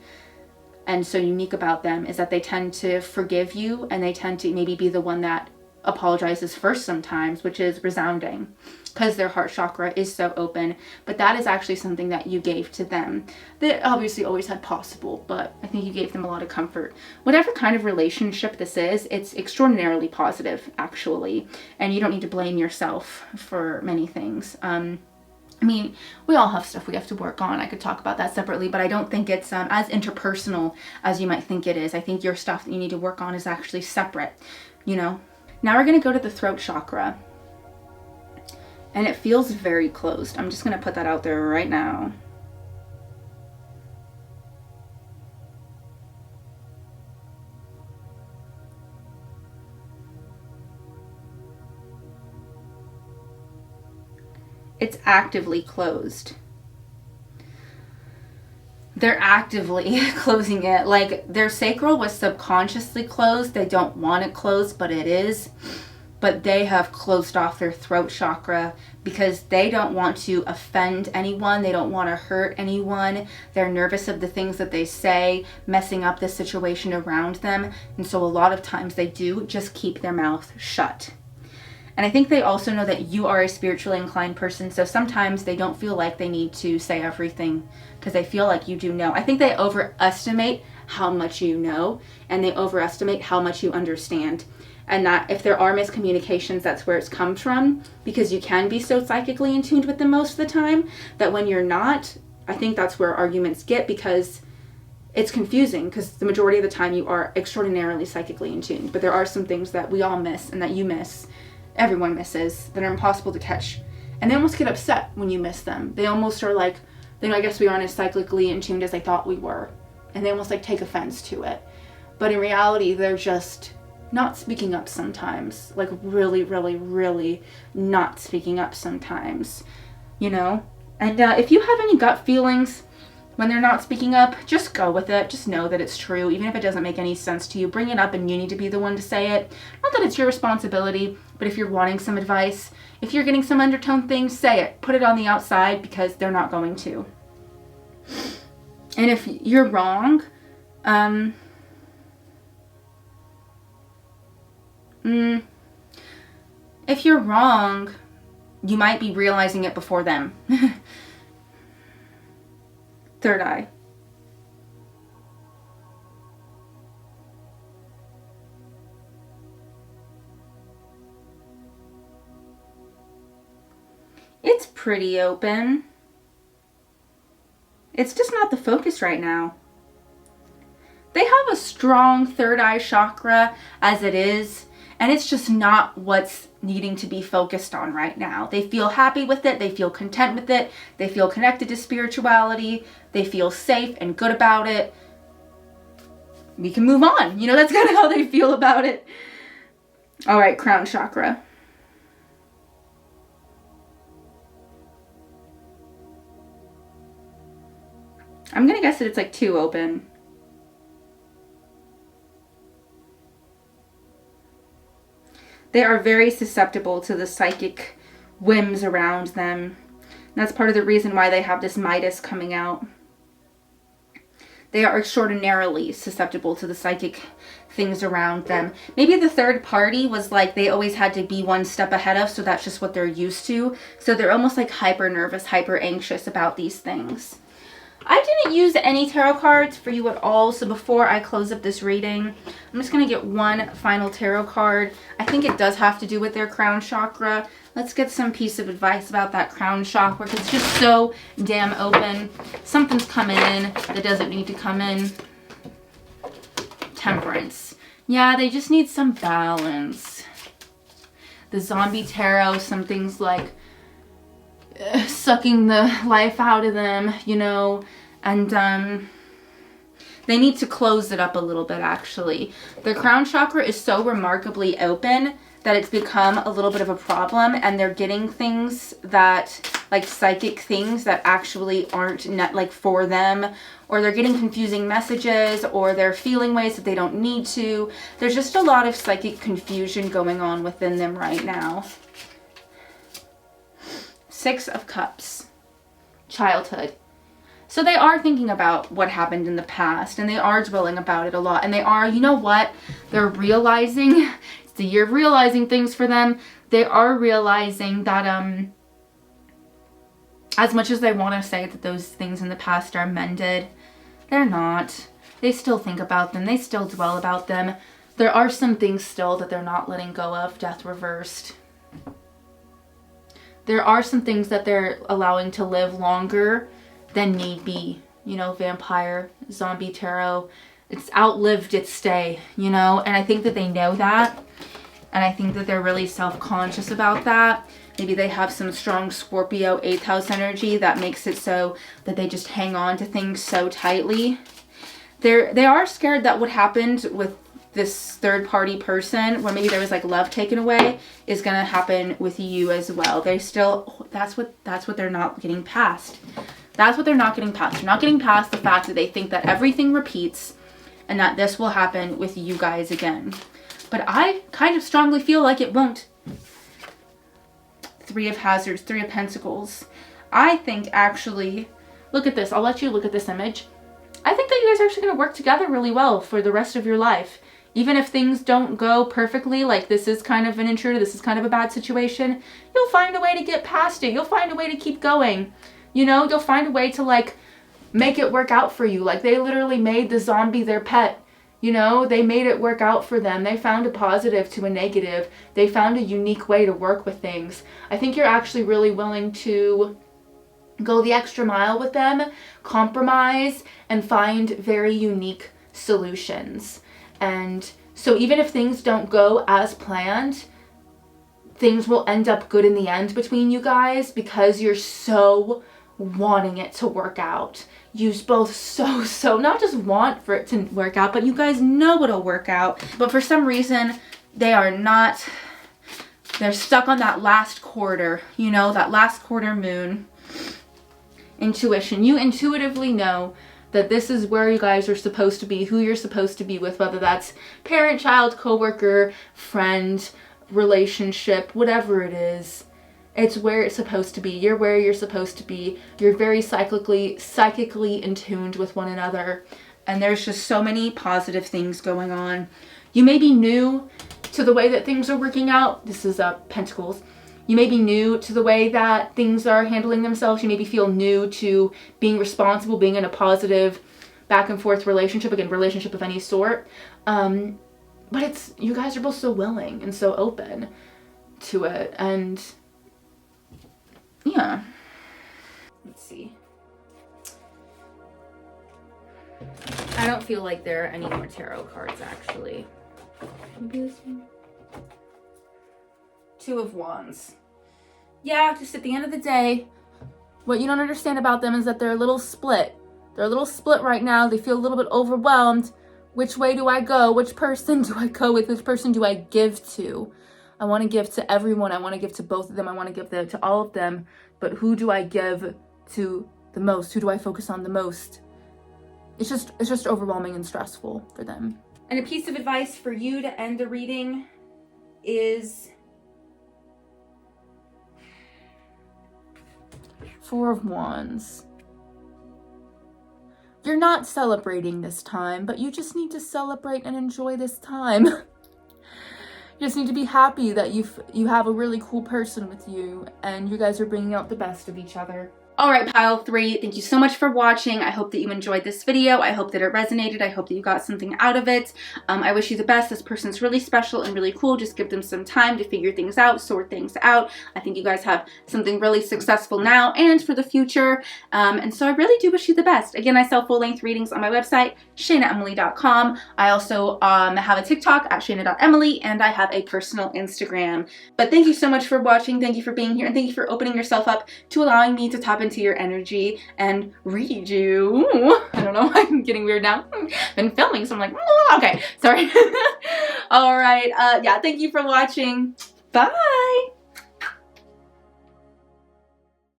and so unique about them is that they tend to forgive you, and they tend to maybe be the one that apologizes first sometimes, which is resounding because their heart chakra is so open. But that is actually something that you gave to them. They obviously always had possible, but I think you gave them a lot of comfort. Whatever kind of relationship this is, it's extraordinarily positive, actually, and you don't need to blame yourself for many things. I mean, we all have stuff we have to work on. I could talk about that separately, but I don't think it's as interpersonal as you might think it is. I think your stuff that you need to work on is actually separate, you know? Now we're going to go to the throat chakra. And it feels very closed. I'm just going to put that out there right now. It's actively closed. They're actively closing it. Like, their sacral was subconsciously closed. They don't want it closed, but it is. But they have closed off their throat chakra because they don't want to offend anyone. They don't want to hurt anyone. They're nervous of the things that they say, messing up the situation around them. And so a lot of times they do just keep their mouth shut. And I think they also know that you are a spiritually inclined person. So sometimes they don't feel like they need to say everything because they feel like you do know. I think they overestimate how much you know, and they overestimate how much you understand. And that if there are miscommunications, that's where it's come from, because you can be so psychically in tune with them most of the time that when you're not, I think that's where arguments get, because it's confusing, because the majority of the time you are extraordinarily psychically in tune. But there are some things that we all miss, and that you miss, everyone misses, that are impossible to catch. And they almost get upset when you miss them. They almost are like, they know, I guess we aren't as psychically in tuned as they thought we were. And they almost like take offense to it. But in reality, they're just not speaking up sometimes, like really, really, really not speaking up sometimes, you know? And if you have any gut feelings when they're not speaking up, just go with it. Just know that it's true. Even if it doesn't make any sense to you, bring it up and you need to be the one to say it. Not that it's your responsibility, but if you're wanting some advice, if you're getting some undertone things, say it. Put it on the outside, because they're not going to. And if you're wrong, if you're wrong, you might be realizing it before them. Third eye. It's pretty open. It's just not the focus right now. They have a strong third eye chakra as it is, and it's just not what's needing to be focused on right now. They feel happy with it. They feel content with it. They feel connected to spirituality. They feel safe and good about it. We can move on. You know, that's kind of how they feel about it. All right, crown chakra. I'm going to guess that it's like 2 open. They are very susceptible to the psychic whims around them. And that's part of the reason why they have this Midas coming out. They are extraordinarily susceptible to the psychic things around them. Maybe the third party was like they always had to be one step ahead of, so that's just what they're used to. So they're almost like hyper nervous, hyper anxious about these things. I didn't use any tarot cards for you at all, so before I close up this reading, I'm just going to get one final tarot card. I think it does have to do with their crown chakra. Let's get some piece of advice about that crown chakra, because it's just so damn open. Something's coming in that doesn't need to come in. Temperance. Yeah, they just need some balance. The zombie tarot, something's like sucking the life out of them, you know, and they need to close it up a little bit, actually. Their crown chakra is so remarkably open that it's become a little bit of a problem, and they're getting things that, like psychic things that actually aren't like for them, or they're getting confusing messages, or they're feeling ways that they don't need to. There's just a lot of psychic confusion going on within them right now. 6 of Cups. Childhood. So they are thinking about what happened in the past, and they are dwelling about it a lot. And they are, you know what? They're realizing, it's the year of realizing things for them. They are realizing that as much as they want to say that those things in the past are mended, they're not. They still think about them. They still dwell about them. There are some things still that they're not letting go of. Death reversed. There are some things that they're allowing to live longer than need be. You know, vampire, zombie tarot. It's outlived its stay, you know? And I think that they know that. And I think that they're really self-conscious about that. Maybe they have some strong Scorpio 8th house energy that makes it so that they just hang on to things so tightly. They are scared that what happened with this third party person, where maybe there was like love taken away, is gonna happen with you as well. They still, that's what they're not getting past. That's what they're not getting past. They're not getting past the fact that they think that everything repeats and that this will happen with you guys again. But I kind of strongly feel like it won't. Three of Hazards, Three of Pentacles. I think actually, look at this. I'll let you look at this image. I think that you guys are actually going to work together really well for the rest of your life. Even if things don't go perfectly, like this is kind of an intruder, this is kind of a bad situation, you'll find a way to get past it. You'll find a way to keep going. You know, you'll find a way to like make it work out for you. Like they literally made the zombie their pet. You know, they made it work out for them. They found a positive to a negative. They found a unique way to work with things. I think you're actually really willing to go the extra mile with them, compromise, and find very unique solutions. And so even if things don't go as planned, things will end up good in the end between you guys because you're so wanting it to work out. You both so not just want for it to work out, but you guys know it'll work out. But for some reason, they are not. They're stuck on that last quarter, you know, that last quarter moon. Intuition. You intuitively know that this is where you guys are supposed to be, who you're supposed to be with, whether that's parent, child, coworker, friend, relationship, whatever it is. It's where it's supposed to be. You're where you're supposed to be. You're very psychically in tune with one another. And there's just so many positive things going on. You may be new to the way that things are working out. This is Pentacles. You may be new to the way that things are handling themselves. You maybe feel new to being responsible, being in a positive back and forth relationship. Again, relationship of any sort. But it's, you guys are both so willing and so open to it. And yeah. Let's see. I don't feel like there are any more tarot cards, actually. Maybe this one? Two of Wands. Yeah, just at the end of the day, what you don't understand about them is that they're a little split. They're a little split right now. They feel a little bit overwhelmed. Which way do I go? Which person do I go with? Which person do I give to? I want to give to everyone. I want to give to both of them. I want to give to all of them. But who do I give to the most? Who do I focus on the most? It's just overwhelming and stressful for them. And a piece of advice for you to end the reading is Four of Wands. You're not celebrating this time, but you just need to celebrate and enjoy this time. You just need to be happy that you have a really cool person with you and you guys are bringing out the best of each other. All right, pile 3, thank you so much for watching. I hope that you enjoyed this video. I hope that it resonated. I hope that you got something out of it. I wish you the best. This person's really special and really cool. Just give them some time to figure things out, sort things out. I think you guys have something really successful now and for the future. And so I really do wish you the best. Again, I sell full-length readings on my website, shainaemily.com. I also have a TikTok at shaina.emily, and I have a personal Instagram. But thank you so much for watching. Thank you for being here, and thank you for opening yourself up to allowing me to tap into your energy and read you. Ooh, I don't know, I'm getting weird now. Been filming, so I'm like, okay, sorry. All right, yeah, thank you for watching. Bye.